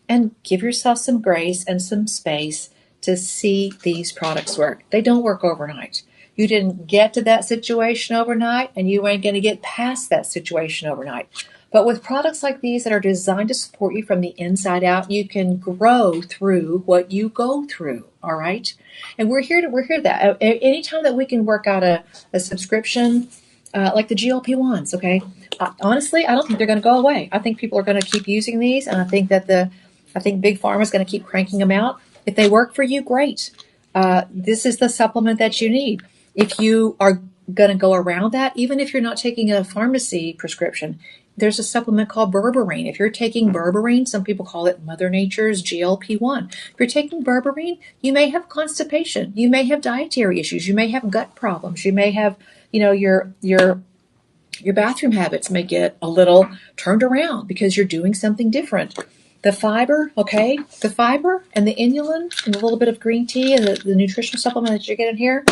and give yourself some grace and some space to see these products work. They don't work overnight. You didn't get to that situation overnight, and you ain't going to get past that situation overnight. But with products like these that are designed to support you from the inside out, you can grow through what you go through. All right. And we're here to that. Anytime that we can work out a subscription, like the GLP-1s, okay? Honestly, I don't think they're going to go away. I think people are going to keep using these, and I think Big Pharma is going to keep cranking them out. If they work for you, great. This is the supplement that you need. If you are going to go around that, even if you're not taking a pharmacy prescription, there's a supplement called berberine. If you're taking berberine, some people call it Mother Nature's GLP-1. If you're taking berberine, you may have constipation. You may have dietary issues. You may have gut problems. You may have, your bathroom habits may get a little turned around because you're doing something different. The fiber, okay? The fiber and the inulin and a little bit of green tea and the nutritional supplement that you're getting here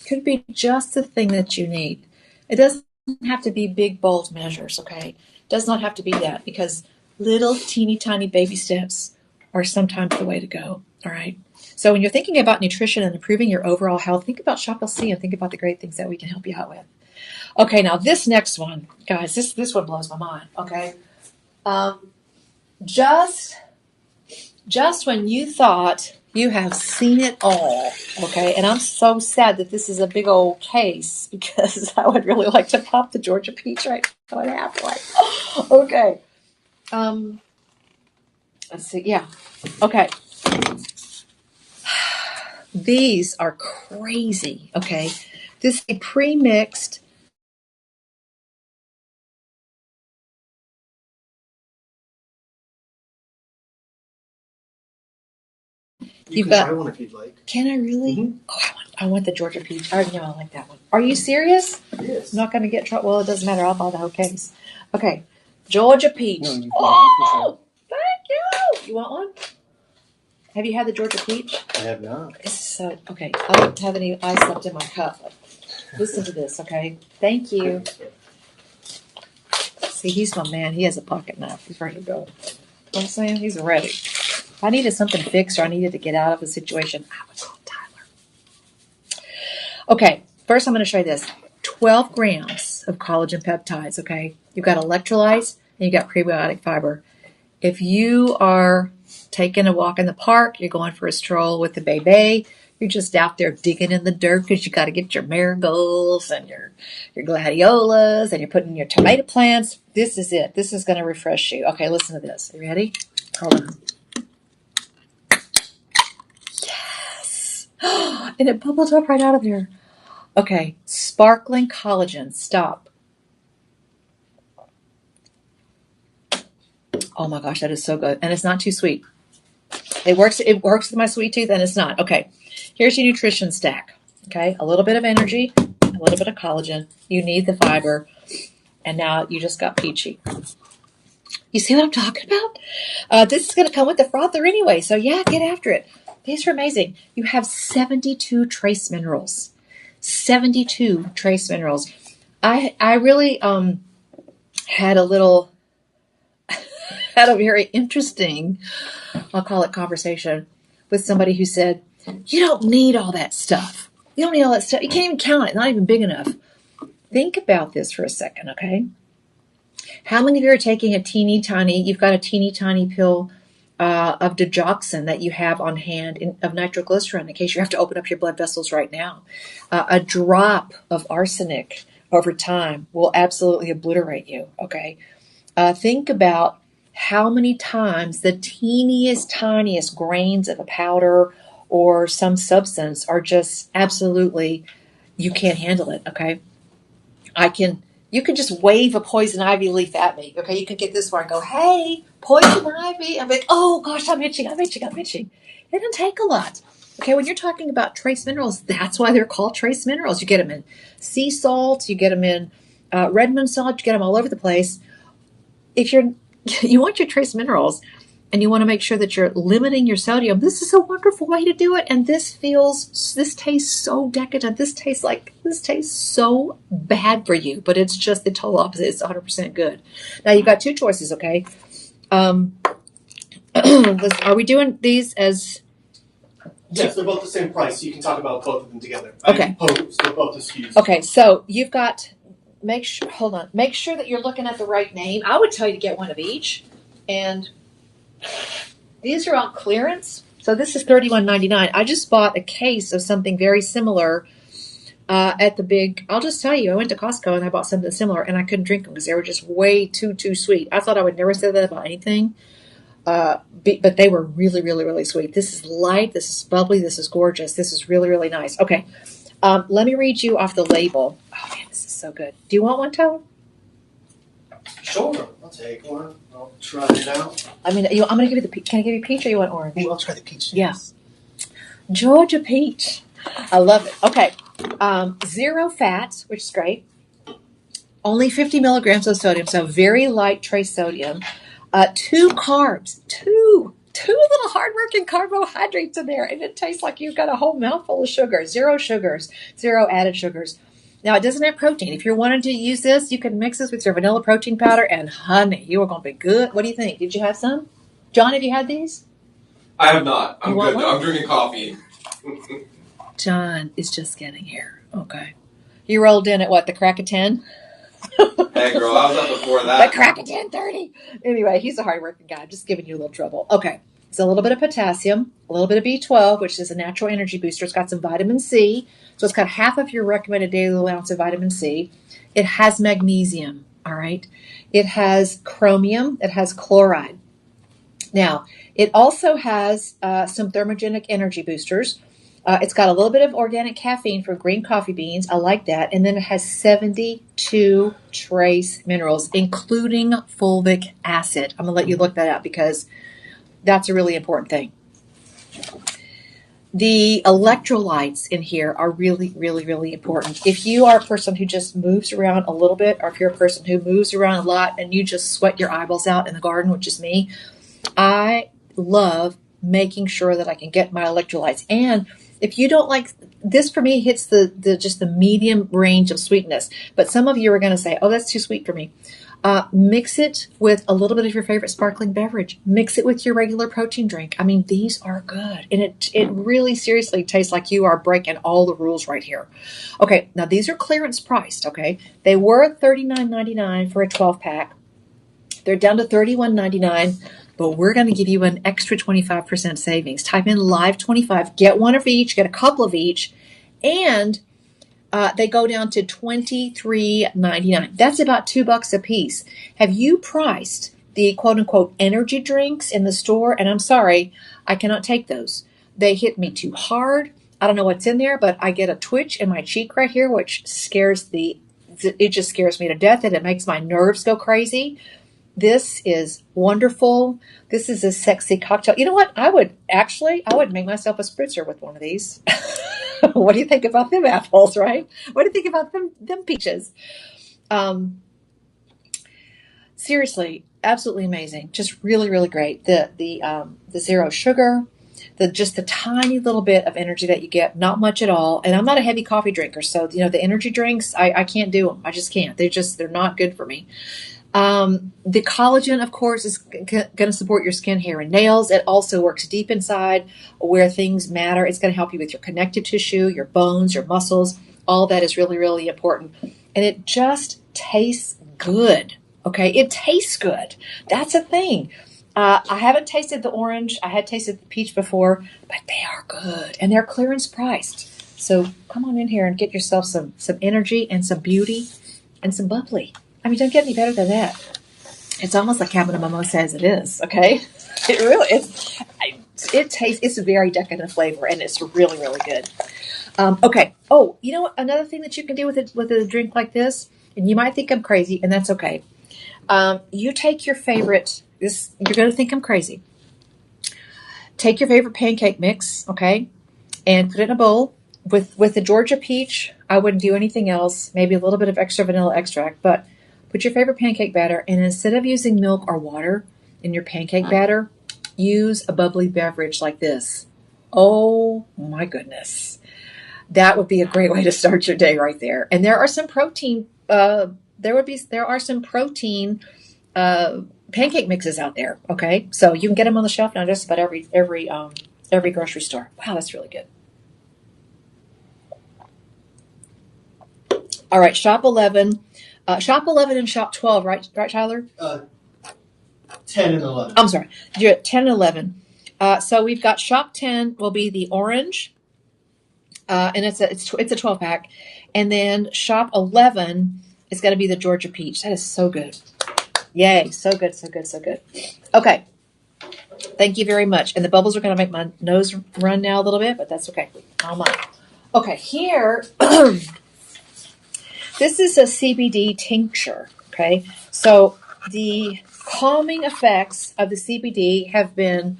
could be just the thing that you need. It doesn't have to be big, bold measures, okay? It does not have to be that, because little teeny tiny baby steps are sometimes the way to go, all right? So when you're thinking about nutrition and improving your overall health, think about Shop LC and think about the great things that we can help you out with. Okay, now this next one, guys, this one blows my mind, okay? Just when you thought you have seen it all, okay? And I'm so sad that this is a big old case, because I would really like to pop the Georgia peach right now and halfway. Okay. Let's see. Yeah. Okay. These are crazy, okay? This is a pre-mixed. You can try one if you'd like. Can I really? Mm-hmm. Oh, I want the Georgia peach. I already know I like that one. Are you serious? Yes. I'm not going to get trouble. Well, it doesn't matter. I'll buy the whole case. Okay. Georgia peach. No, you oh, thank you. You want one? Have you had the Georgia peach? I have not. This is so, okay. I don't have any ice left in my cup. Listen to this, okay? Thank you. See, he's my man. He has a pocket knife. He's ready to go. You know what I'm saying? He's ready. If I needed something fixed or I needed to get out of a situation, I would call Tyler. Okay, first I'm going to show you this. 12 grams of collagen peptides, okay? You've got electrolytes and you've got prebiotic fiber. If you are taking a walk in the park, you're going for a stroll with the baby, you're just out there digging in the dirt because you got to get your marigolds and your gladiolas and you're putting your tomato plants. This is it. This is going to refresh you. Okay, listen to this. You ready? Hold on. Yes. And it bubbled up right out of there. Okay, sparkling collagen. Stop. Oh my gosh, that is so good. And it's not too sweet. It works with my sweet tooth, and it's not. Okay, here's your nutrition stack. Okay, a little bit of energy, a little bit of collagen. You need the fiber, and now you just got peachy. You see what I'm talking about? This is going to come with the frother anyway, so yeah, get after it. These are amazing. You have 72 trace minerals. 72 trace minerals. I really had a very interesting, I'll call it, conversation with somebody who said, you don't need all that stuff. You don't need all that stuff. You can't even count it. Not even big enough. Think about this for a second, okay? How many of you are taking you've got a teeny tiny pill of digoxin that you have on hand of nitroglycerin in case you have to open up your blood vessels right now? A drop of arsenic over time will absolutely obliterate you, okay? Think about how many times the teeniest, tiniest grains of a powder or some substance are just absolutely, you can't handle it, okay? You can just wave a poison ivy leaf at me, okay? You can get this far and go, hey, poison ivy. I'm like, oh gosh, I'm itching. It doesn't take a lot. Okay, when you're talking about trace minerals, that's why they're called trace minerals. You get them in sea salt, you get them in Redmond salt, you get them all over the place. If you want your trace minerals, and you want to make sure that you're limiting your sodium, this is a wonderful way to do it. And this tastes so decadent. This tastes so bad for you, but it's just the total opposite. It's 100% good. Now you've got two choices, okay? Are we doing these as... Yes, they're both the same price, so you can talk about both of them together. Okay. Both the SKUs. Okay, so you've got... Make sure that you're looking at the right name. I would tell you to get one of each. And these are on clearance. So this is $31.99. I just bought a case of something very similar at the big... I'll just tell you, I went to Costco and I bought something similar, and I couldn't drink them because they were just way too sweet. I thought I would never say that about anything. But they were really, really, really sweet. This is light. This is bubbly. This is gorgeous. This is really, really nice. Okay. Let me read you off the label. Oh, man, this is so good. Do you want one, Tyler? Sure. I'll take one. I'll try it out. I mean, I'm going to give you the... Can I give you peach or you want orange? Ooh, I'll try the peach. Yeah. Georgia peach. I love it. Okay. 0 fat, which is great. Only 50 milligrams of sodium, so very light trace sodium. 2 carbs, two little hard-working carbohydrates in there, and it tastes like you've got a whole mouthful of sugar. 0 sugars, 0 added sugars. Now, it doesn't have protein. If you're wanting to use this, you can mix this with your vanilla protein powder and honey. You are going to be good. What do you think? Did you have some? John, have you had these? I have not. I'm good. One? I'm drinking coffee. John is just getting here. Okay. You rolled in at what, the crack of 10? Hey, girl, I was up before that. The crack of 10:30. Anyway, he's a hard-working guy. I'm just giving you a little trouble. Okay. It's a little bit of potassium, a little bit of B12, which is a natural energy booster. It's got some vitamin C. So it's got half of your recommended daily allowance of vitamin C. It has magnesium, all right? It has chromium. It has chloride. Now, it also has some thermogenic energy boosters. It's got a little bit of organic caffeine for green coffee beans. I like that. And then it has 72 trace minerals, including fulvic acid. I'm going to let you look that up because that's a really important thing. The electrolytes in here are really, really, really important. If you are a person who just moves around a little bit, or if you're a person who moves around a lot and you just sweat your eyeballs out in the garden, which is me, I love making sure that I can get my electrolytes. And if you don't like this, for me hits just the medium range of sweetness. But some of you are going to say, "Oh, that's too sweet for me." Mix it with a little bit of your favorite sparkling beverage. Mix it with your regular protein drink. I mean, these are good, and it really seriously tastes like you are breaking all the rules right here. Okay, now these are clearance priced. Okay, they were $39.99 for a 12-pack. They're down to $31.99. But we're going to give you an extra 25% savings. Type in Live25, get one of each, get a couple of each, and they go down to $23.99. That's about $2 a piece. Have you priced the quote-unquote energy drinks in the store? And I'm sorry, I cannot take those. They hit me too hard. I don't know what's in there, but I get a twitch in my cheek right here, which it just scares me to death, and it makes my nerves go crazy. This is wonderful. This is a sexy cocktail. You know what? I would make myself a spritzer with one of these. What do you think about them apples, right? What do you think about them peaches? Seriously, absolutely amazing. Just really, really great. The 0 sugar, just the tiny little bit of energy that you get, not much at all. And I'm not a heavy coffee drinker, so the energy drinks, I can't do them. I just can't. They're not good for me. The collagen, of course, is going to support your skin, hair, and nails. It also works deep inside where things matter. It's going to help you with your connective tissue, your bones, your muscles. All that is really, really important. And it just tastes good. Okay, it tastes good. That's a thing. I haven't tasted the orange. I had tasted the peach before, but they are good. And they're clearance priced. So come on in here and get yourself some energy and some beauty and some bubbly. I mean, don't get any better than that. It's almost like having a mimosa as it is, okay? It really is. It's a very decadent flavor, and it's really, really good. Okay. Oh, you know what? Another thing that you can do with a drink like this, and you might think I'm crazy, and that's okay. You take your favorite, you're going to think I'm crazy. Take your favorite pancake mix, okay, and put it in a bowl. With the Georgia peach, I wouldn't do anything else, maybe a little bit of extra vanilla extract, but put your favorite pancake batter, and instead of using milk or water in your pancake batter, use a bubbly beverage like this. Oh my goodness. That would be a great way to start your day right there. And there are some protein, there are some protein, pancake mixes out there. Okay. So you can get them on the shelf now just about every grocery store. Wow. That's really good. All right. Shop 11 and shop 12, right, Tyler? 10 and 11. I'm sorry. You're at 10 and 11. So we've got shop 10 will be the orange, and it's a 12 pack, and then shop 11 is going to be the Georgia peach. That is so good. Yay! So good, so good, so good. Okay. Thank you very much. And the bubbles are going to make my nose run now a little bit, but that's okay. Oh my. Okay, here. This is a CBD tincture. Okay, so the calming effects of the CBD have been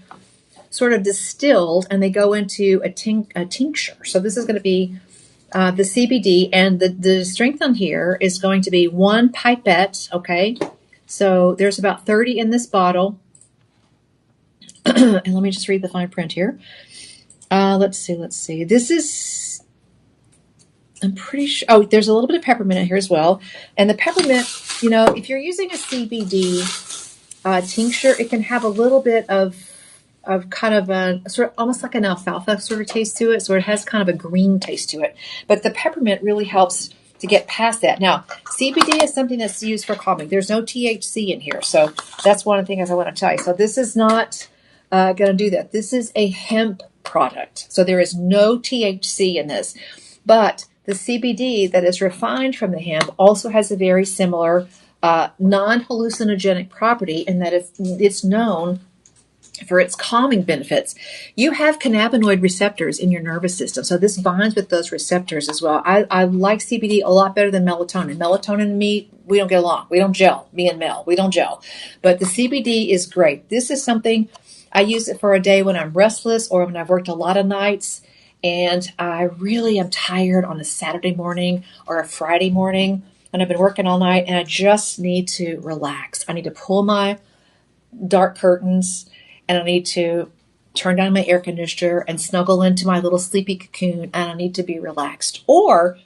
sort of distilled, and they go into a tincture. So this is going to be the CBD, and the strength on here is going to be 1 pipette. Okay, so there's about 30 in this bottle. And let me just read the fine print here. Let's see. This is, I'm pretty sure, oh, there's a little bit of peppermint in here as well. And the peppermint, if you're using a CBD tincture, it can have a little bit of kind of a sort of almost like an alfalfa sort of taste to it. So it has kind of a green taste to it. But the peppermint really helps to get past that. Now, CBD is something that's used for calming. There's no THC in here. So that's one of the things I want to tell you. So this is not going to do that. This is a hemp product. So there is no THC in this. But the CBD that is refined from the hemp also has a very similar non-hallucinogenic property in that it's known for its calming benefits. You have cannabinoid receptors in your nervous system, so this binds with those receptors as well. I like CBD a lot better than melatonin. Melatonin and me, we don't get along. We don't gel. Me and Mel, we don't gel. But the CBD is great. This is something I use it for a day when I'm restless or when I've worked a lot of nights and I really am tired on a Saturday morning or a Friday morning and I've been working all night and I just need to relax. I need to pull my dark curtains and I need to turn down my air conditioner and snuggle into my little sleepy cocoon and I need to be relaxed. Or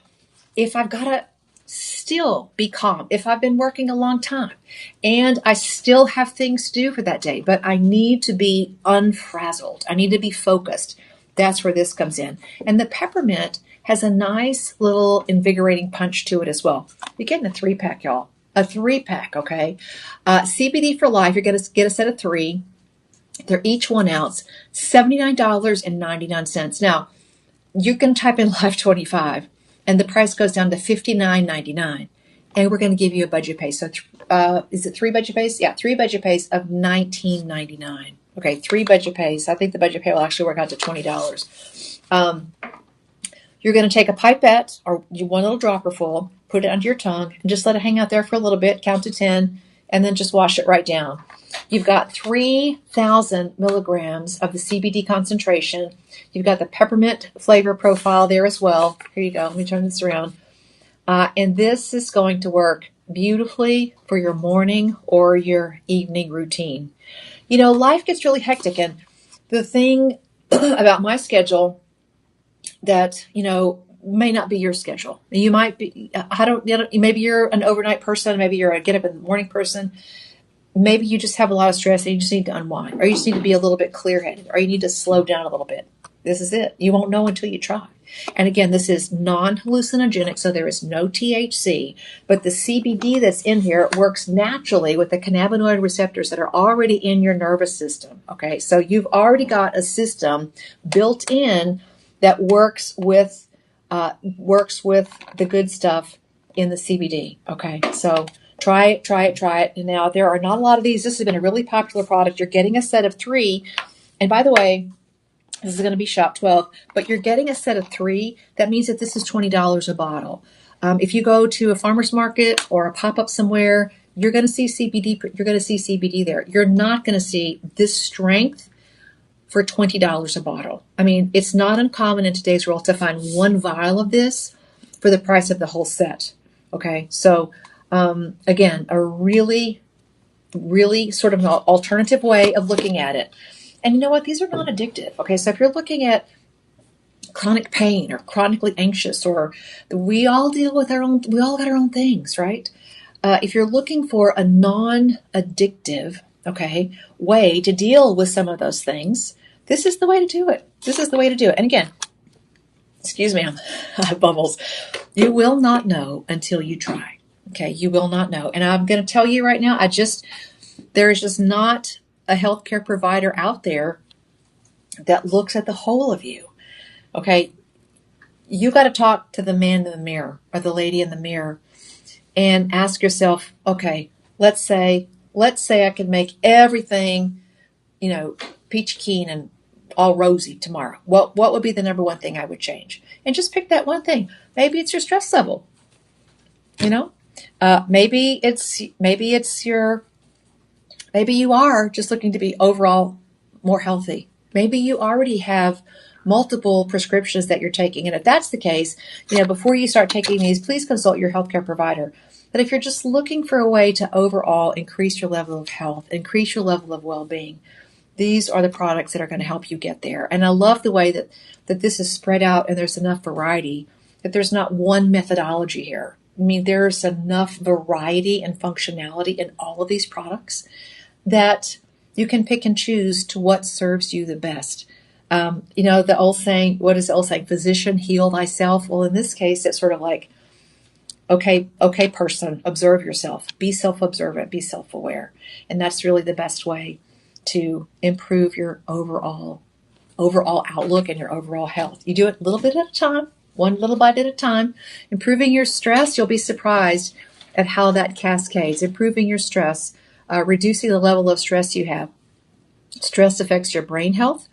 if I've got to still be calm, if I've been working a long time and I still have things to do for that day, but I need to be unfrazzled. I need to be focused. That's where this comes in. And the peppermint has a nice little invigorating punch to it as well. You're getting a 3-pack, y'all. A 3-pack, okay? CBD for life, you're going to get a set of 3. They're each 1 ounce, $79.99. Now, you can type in Life 25, and the price goes down to $59.99. And we're going to give you a budget pay. So, is it 3 budget pays? Yeah, 3 budget pays of $19.99. Okay, 3 budget pays. I think the budget pay will actually work out to $20. You're going to take a pipette or 1 little dropper full, put it under your tongue, and just let it hang out there for a little bit, count to 10, and then just wash it right down. You've got 3,000 milligrams of the CBD concentration. You've got the peppermint flavor profile there as well. Here you go. Let me turn this around. And this is going to work beautifully for your morning or your evening routine. Life gets really hectic. And the thing about my schedule that, may not be your schedule. You might be, maybe you're an overnight person. Maybe you're a get up in the morning person. Maybe you just have a lot of stress and you just need to unwind, or you just need to be a little bit clear-headed, or you need to slow down a little bit. This is it. You won't know until you try. And again, this is non-hallucinogenic, so there is no THC, but the CBD that's in here works naturally with the cannabinoid receptors that are already in your nervous system. Okay, so you've already got a system built in that works with the good stuff in the CBD. Okay, so try it. And now there are not a lot of these. This has been a really popular product. You're getting a set of 3. And by the way, this is going to be shop 12, but you're getting a set of 3. That means that this is $20 a bottle. If you go to a farmer's market or a pop-up somewhere, you're going to see CBD. You're going to see CBD there. You're not going to see this strength for $20 a bottle. I mean, it's not uncommon in today's world to find 1 vial of this for the price of the whole set. Okay, so again, a really, really sort of an alternative way of looking at it. And you know what? These are not addictive. Okay, so if you're looking at chronic pain or chronically anxious, or we all deal with our own, we all got our own things, right? If you're looking for a non-addictive, okay, way to deal with some of those things, this is the way to do it. This is the way to do it. And again, excuse me, I have bubbles. You will not know until you try. Okay, you will not know. And I'm going to tell you right now, there is just not a healthcare provider out there that looks at the whole of you. Okay, you got to talk to the man in the mirror or the lady in the mirror and ask yourself, okay, let's say I could make everything, peachy keen and all rosy tomorrow. What would be the number one thing I would change? And just pick that one thing. Maybe it's your stress level. Maybe you are just looking to be overall more healthy. Maybe you already have multiple prescriptions that you're taking. And if that's the case, before you start taking these, please consult your healthcare provider. But if you're just looking for a way to overall increase your level of health, increase your level of well-being, these are the products that are going to help you get there. And I love the way that this is spread out and there's enough variety, that there's not one methodology here. I mean, there's enough variety and functionality in all of these products that you can pick and choose to what serves you the best. The old saying, what is the old saying? Physician, heal thyself. Well, in this case, it's sort of like, okay, person, observe yourself. Be self-observant, be self-aware. And that's really the best way to improve your overall outlook and your overall health. You do it a little bit at a time, one little bite at a time. Improving your stress, you'll be surprised at how that cascades. Improving your stress, reducing the level of stress you have. Stress affects your brain health.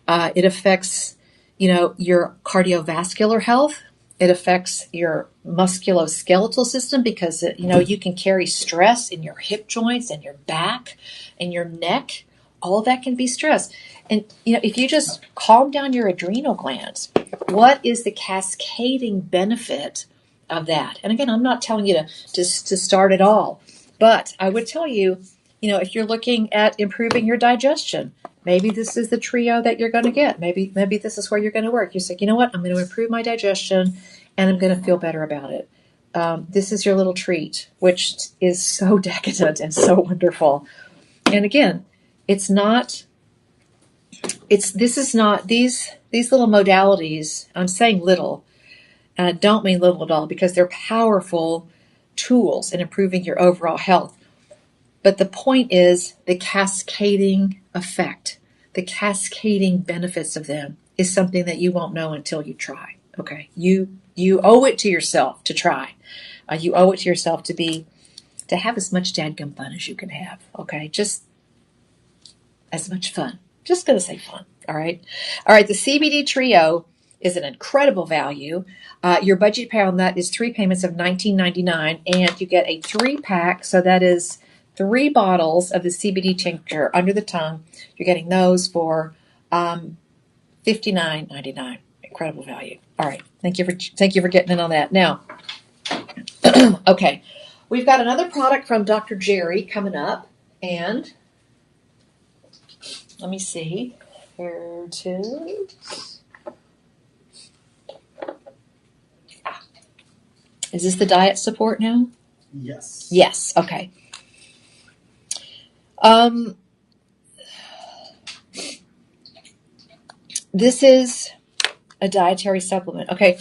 It affects, your cardiovascular health. It affects your musculoskeletal system because, you can carry stress in your hip joints and your back and your neck. All of that can be stress. And, if you just calm down your adrenal glands, what is the cascading benefit of that? And again, I'm not telling you to start at all, but I would tell you, if you're looking at improving your digestion, maybe this is the trio that you're going to get. Maybe this is where you're going to work. You say, you know what? I'm going to improve my digestion and I'm going to feel better about it. This is your little treat, which is so decadent and so wonderful. And again, these little modalities. I'm saying little, and I don't mean little at all because they're powerful tools in improving your overall health. But the point is the cascading effect, the cascading benefits of them is something that you won't know until you try. Okay. You owe it to yourself to try. You owe it to yourself to have as much dadgum fun as you can have. Okay. Just as much fun. Just going to say fun. All right. All right. The CBD trio is an incredible value. Your budget pay on that is 3 payments of $19.99, and you get a 3-pack. So that is 3 bottles of the CBD tincture under the tongue. You're getting those for $59.99. Incredible value. All right. Thank you for getting in on that. Now, okay, we've got another product from Dr. Jerry coming up, and let me see. Here it is. Is this the diet support now? Yes. Yes. Okay. This is a dietary supplement. Okay.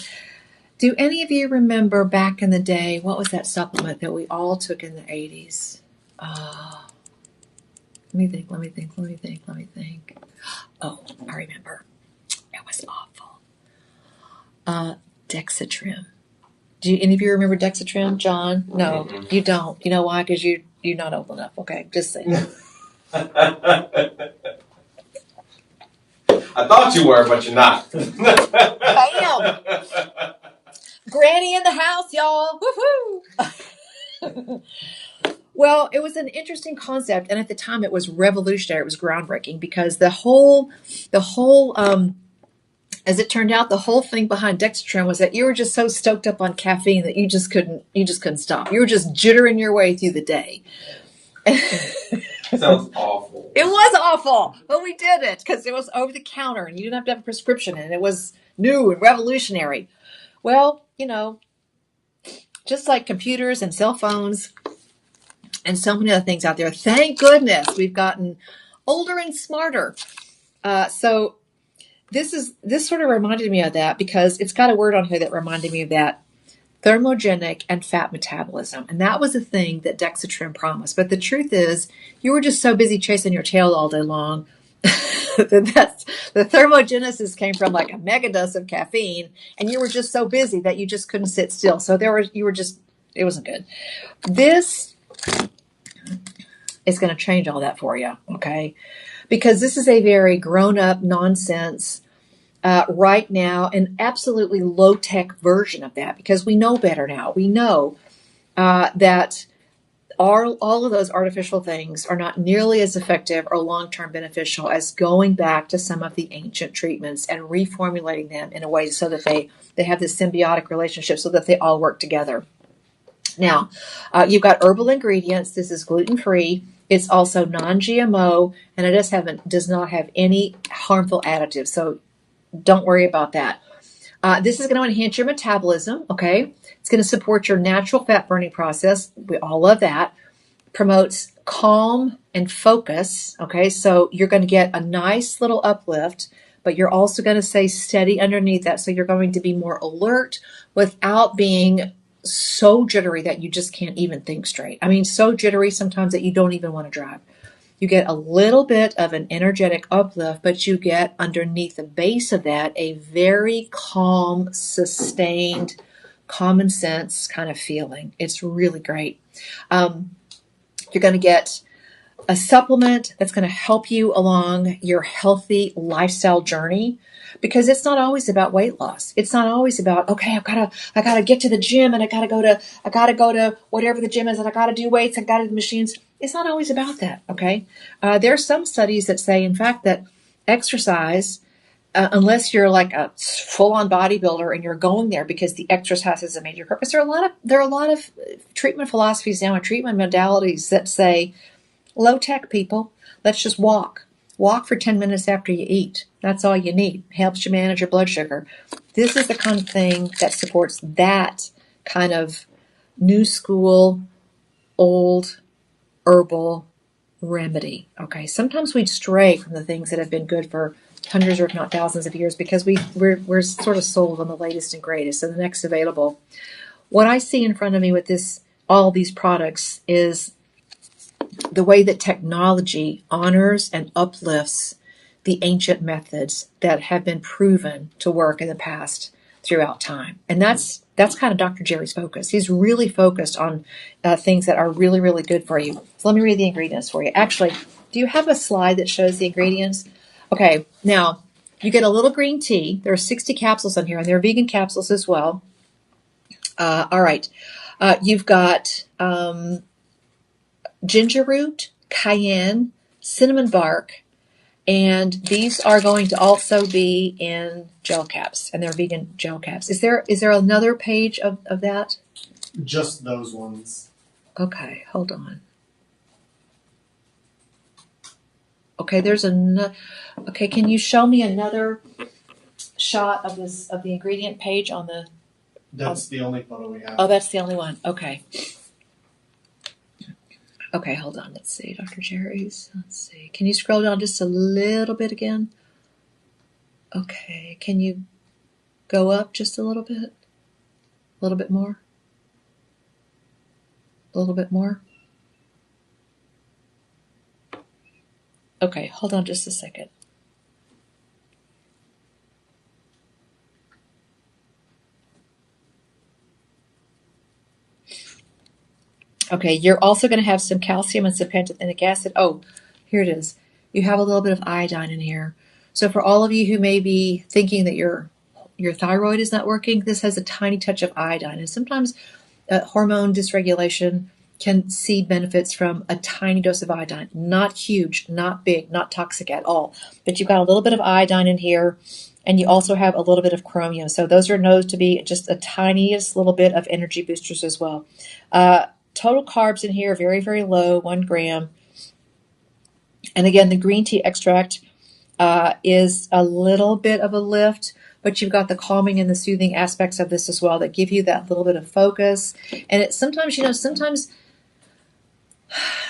Do any of you remember back in the day, what was that supplement that we all took in the 80s? Let me think. Oh, I remember. It was awful. Dexatrim. Do any of you remember Dexatrim, John? No, you don't. You know why? Because you're not old enough. Okay, just saying. I thought you were, but you're not. Bam! Granny in the house, y'all. Woohoo! Well, it was an interesting concept, and at the time, it was revolutionary. It was groundbreaking because the whole, as it turned out, the whole thing behind Dexatrim was that you were just so stoked up on caffeine that you just couldn't stop. You were just jittering your way through the day. Sounds awful. It was awful, but we did it because it was over the counter and you didn't have to have a prescription and it was new and revolutionary. Well, just like computers and cell phones and so many other things out there, thank goodness we've gotten older and smarter. So this sort of reminded me of that because it's got a word on here that reminded me of that. Thermogenic and fat metabolism. And that was a thing that Dexatrin promised. But the truth is, you were just so busy chasing your tail all day long that the thermogenesis came from like a mega dose of caffeine, and you were just so busy that you just couldn't sit still. So it wasn't good. This is going to change all that for you, okay? Because this is a very grown-up nonsense right now, an absolutely low-tech version of that because we know better now. We know that all of those artificial things are not nearly as effective or long-term beneficial as going back to some of the ancient treatments and reformulating them in a way so that they have this symbiotic relationship so that they all work together. Now, you've got herbal ingredients. This is gluten-free. It's also non-GMO, and it does not have any harmful additives. So don't worry about that. This is going to enhance your metabolism, okay? It's going to support your natural fat burning process. We all love that. Promotes calm and focus, okay? So you're going to get a nice little uplift, but you're also going to stay steady underneath that. So you're going to be more alert without being so jittery that you just can't even think straight. I mean, so jittery sometimes that you don't even want to drive. You get a little bit of an energetic uplift, but you get underneath the base of that a very calm, sustained, common sense kind of feeling. It's really great. You're going to get a supplement that's going to help you along your healthy lifestyle journey because it's not always about weight loss. It's not always about, okay, I gotta get to the gym and I gotta go to whatever the gym is and I gotta do weights, I gotta do machines. It's not always about that, okay? There are some studies that say, in fact, that exercise, unless you're like a full-on bodybuilder and you're going there because the exercise is a major purpose, there are a lot of treatment philosophies now and treatment modalities that say, low-tech people, let's just walk. Walk for 10 minutes after you eat. That's all you need. Helps you manage your blood sugar. This is the kind of thing that supports that kind of new school, old, herbal remedy. Okay, sometimes we stray from the things that have been good for hundreds or if not thousands of years because we're sort of sold on the latest and greatest and the next available. What I see in front of me with all these products is the way that technology honors and uplifts the ancient methods that have been proven to work in the past throughout time. And that's kind of Dr. Jerry's focus. He's really focused on things that are really, really good for you. So let me read the ingredients for you. Actually, do you have a slide that shows the ingredients? Okay, now you get a little green tea. There are 60 capsules in here, and they're vegan capsules as well. All right. You've got ginger root, cayenne, cinnamon bark, and these are going to also be in gel caps, and they're vegan gel caps. Is there another page of that? Just those ones. Okay, hold on. Okay, okay, can you show me another shot of the ingredient page on the? That's the only photo we have. Oh, that's the only one. Okay. Okay, hold on. Let's see, Dr. Jerry's. Let's see. Can you scroll down just a little bit again? Okay. Can you go up just a little bit? A little bit more? A little bit more? Okay, hold on just a second. Okay, you're also going to have some calcium and some pantothenic acid. Oh, here it is. You have a little bit of iodine in here. So for all of you who may be thinking that your thyroid is not working, this has a tiny touch of iodine. And sometimes hormone dysregulation can see benefits from a tiny dose of iodine. Not huge, not big, not toxic at all. But you've got a little bit of iodine in here, and you also have a little bit of chromium. So those are known to be just a tiniest little bit of energy boosters as well. Total carbs in here, very, very low, 1 gram. And again, the green tea extract is a little bit of a lift, but you've got the calming and the soothing aspects of this as well that give you that little bit of focus. And it sometimes,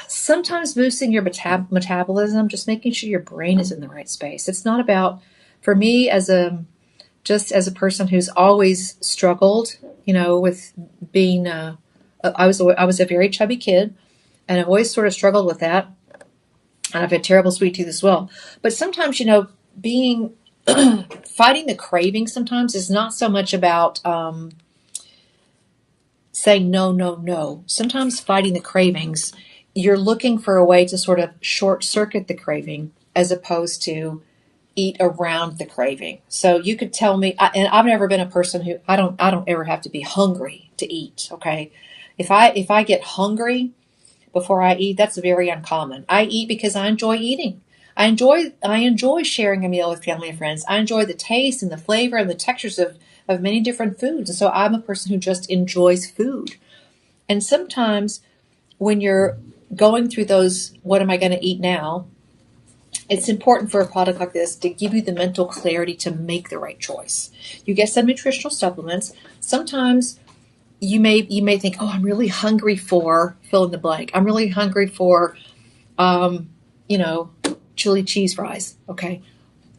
sometimes boosting your metabolism, just making sure your brain is in the right space. It's not about, for me, as a person who's always struggled, with being, I was a very chubby kid, and I've always sort of struggled with that. And I've had terrible sweet tooth as well. But sometimes, being fighting the craving sometimes is not so much about saying no, no, no. Sometimes fighting the cravings, you're looking for a way to sort of short circuit the craving as opposed to eat around the craving. So you could tell me, and I've never been a person who I don't ever have to be hungry to eat. Okay, if I get hungry before I eat, that's very uncommon. I eat because I enjoy eating. I enjoy sharing a meal with family and friends. I enjoy the taste and the flavor and the textures of many different foods. And so I'm a person who just enjoys food. And sometimes when you're going through those, what am I going to eat now? It's important for a product like this to give you the mental clarity to make the right choice. You get some nutritional supplements. Sometimes you may think, oh, I'm really hungry for fill in the blank. I'm really hungry for, chili cheese fries. Okay.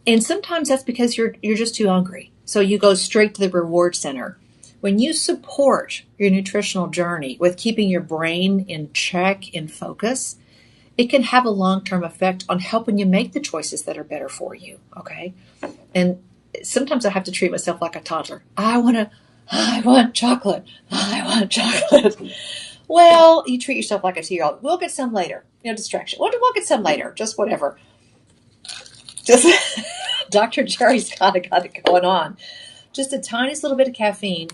And sometimes that's because you're just too hungry. So you go straight to the reward center. When you support your nutritional journey with keeping your brain in check, in focus, it can have a long-term effect on helping you make the choices that are better for you. Okay. And sometimes I have to treat myself like a toddler. I want chocolate. I want chocolate. Well, you treat yourself like a 2-year-old. We'll get some later. Distraction. We'll get some later. Just whatever. Just Dr. Jerry's got it going on. Just a tiniest little bit of caffeine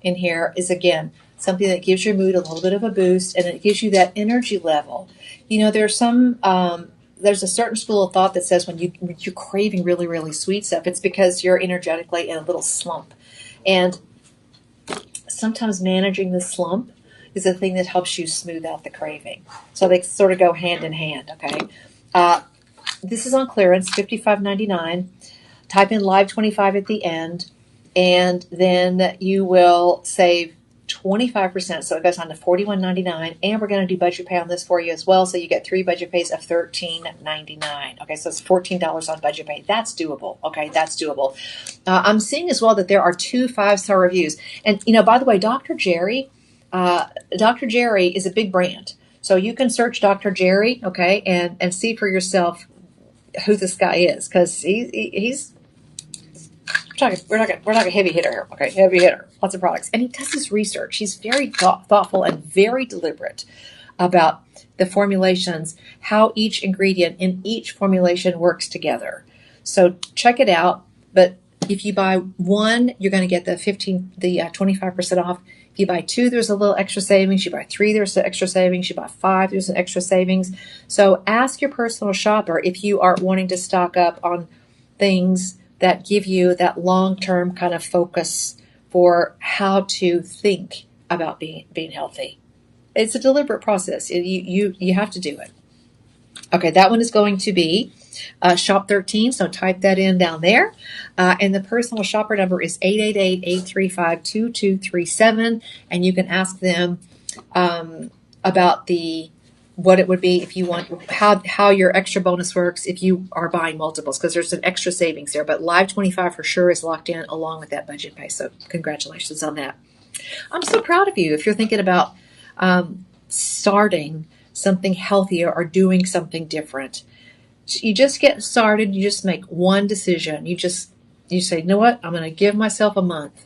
in here is, again, something that gives your mood a little bit of a boost, and it gives you that energy level. There's a certain school of thought that says when you're craving really, really sweet stuff, it's because you're energetically in a little slump. And sometimes managing the slump is the thing that helps you smooth out the craving. So they sort of go hand in hand, okay? This is on clearance, $55.99. Type in Live 25 at the end, and then you will save 25%. So it goes on to $41.99, and we're going to do budget pay on this for you as well. So you get 3 budget pays of $13.99. Okay, so it's $14 on budget pay. That's doable. Okay, that's doable. I'm seeing as well that there are 2 5-star reviews. And, by the way, Dr. Jerry is a big brand. So you can search Dr. Jerry, okay, and see for yourself who this guy is, because he's we're not a heavy hitter here, okay? Heavy hitter, lots of products, and he does his research. He's very thoughtful and very deliberate about the formulations, how each ingredient in each formulation works together. So check it out. But if you buy one, you're going to get the 25% off. If you buy 2, there's a little extra savings. You buy 3, there's an extra savings. You buy 5, there's an extra savings. So ask your personal shopper if you are wanting to stock up on things that give you that long-term kind of focus for how to think about being healthy. It's a deliberate process. You have to do it. Okay, that one is going to be Shop 13, so type that in down there. And the personal shopper number is 888-835-2237, and you can ask them about what it would be if you want, how your extra bonus works if you are buying multiples, because there's an extra savings there. But Live 25 for sure is locked in along with that budget pay, so congratulations on that. I'm so proud of you if you're thinking about starting something healthier or doing something different. You just get started. You just make one decision. You say, you know what? I'm going to give myself a month.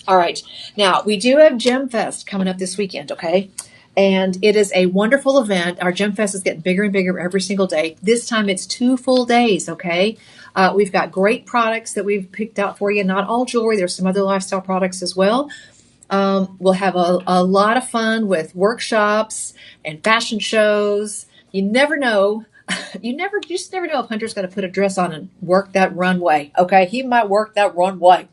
All right. Now, we do have Gem Fest coming up this weekend, okay? And it is a wonderful event. Our Gem Fest is getting bigger and bigger every single day. This time it's 2 full days, okay? We've got great products that we've picked out for you. Not all jewelry. There's some other lifestyle products as well. We'll have a lot of fun with workshops and fashion shows. You never know. You just never know if Hunter's going to put a dress on and work that runway. Okay, he might work that runway.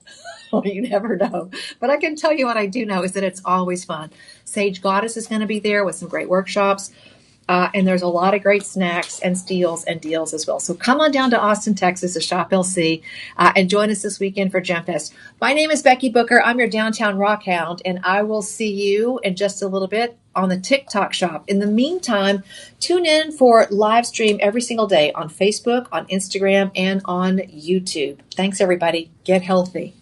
You never know. But I can tell you what I do know is that it's always fun. Sage Goddess is going to be there with some great workshops. And there's a lot of great snacks and steals and deals as well. So come on down to Austin, Texas to Shop LC and join us this weekend for Gem Fest. My name is Becky Booker. I'm your downtown rock hound, and I will see you in just a little bit on the TikTok shop. In the meantime, tune in for live stream every single day on Facebook, on Instagram, and on YouTube. Thanks, everybody. Get healthy.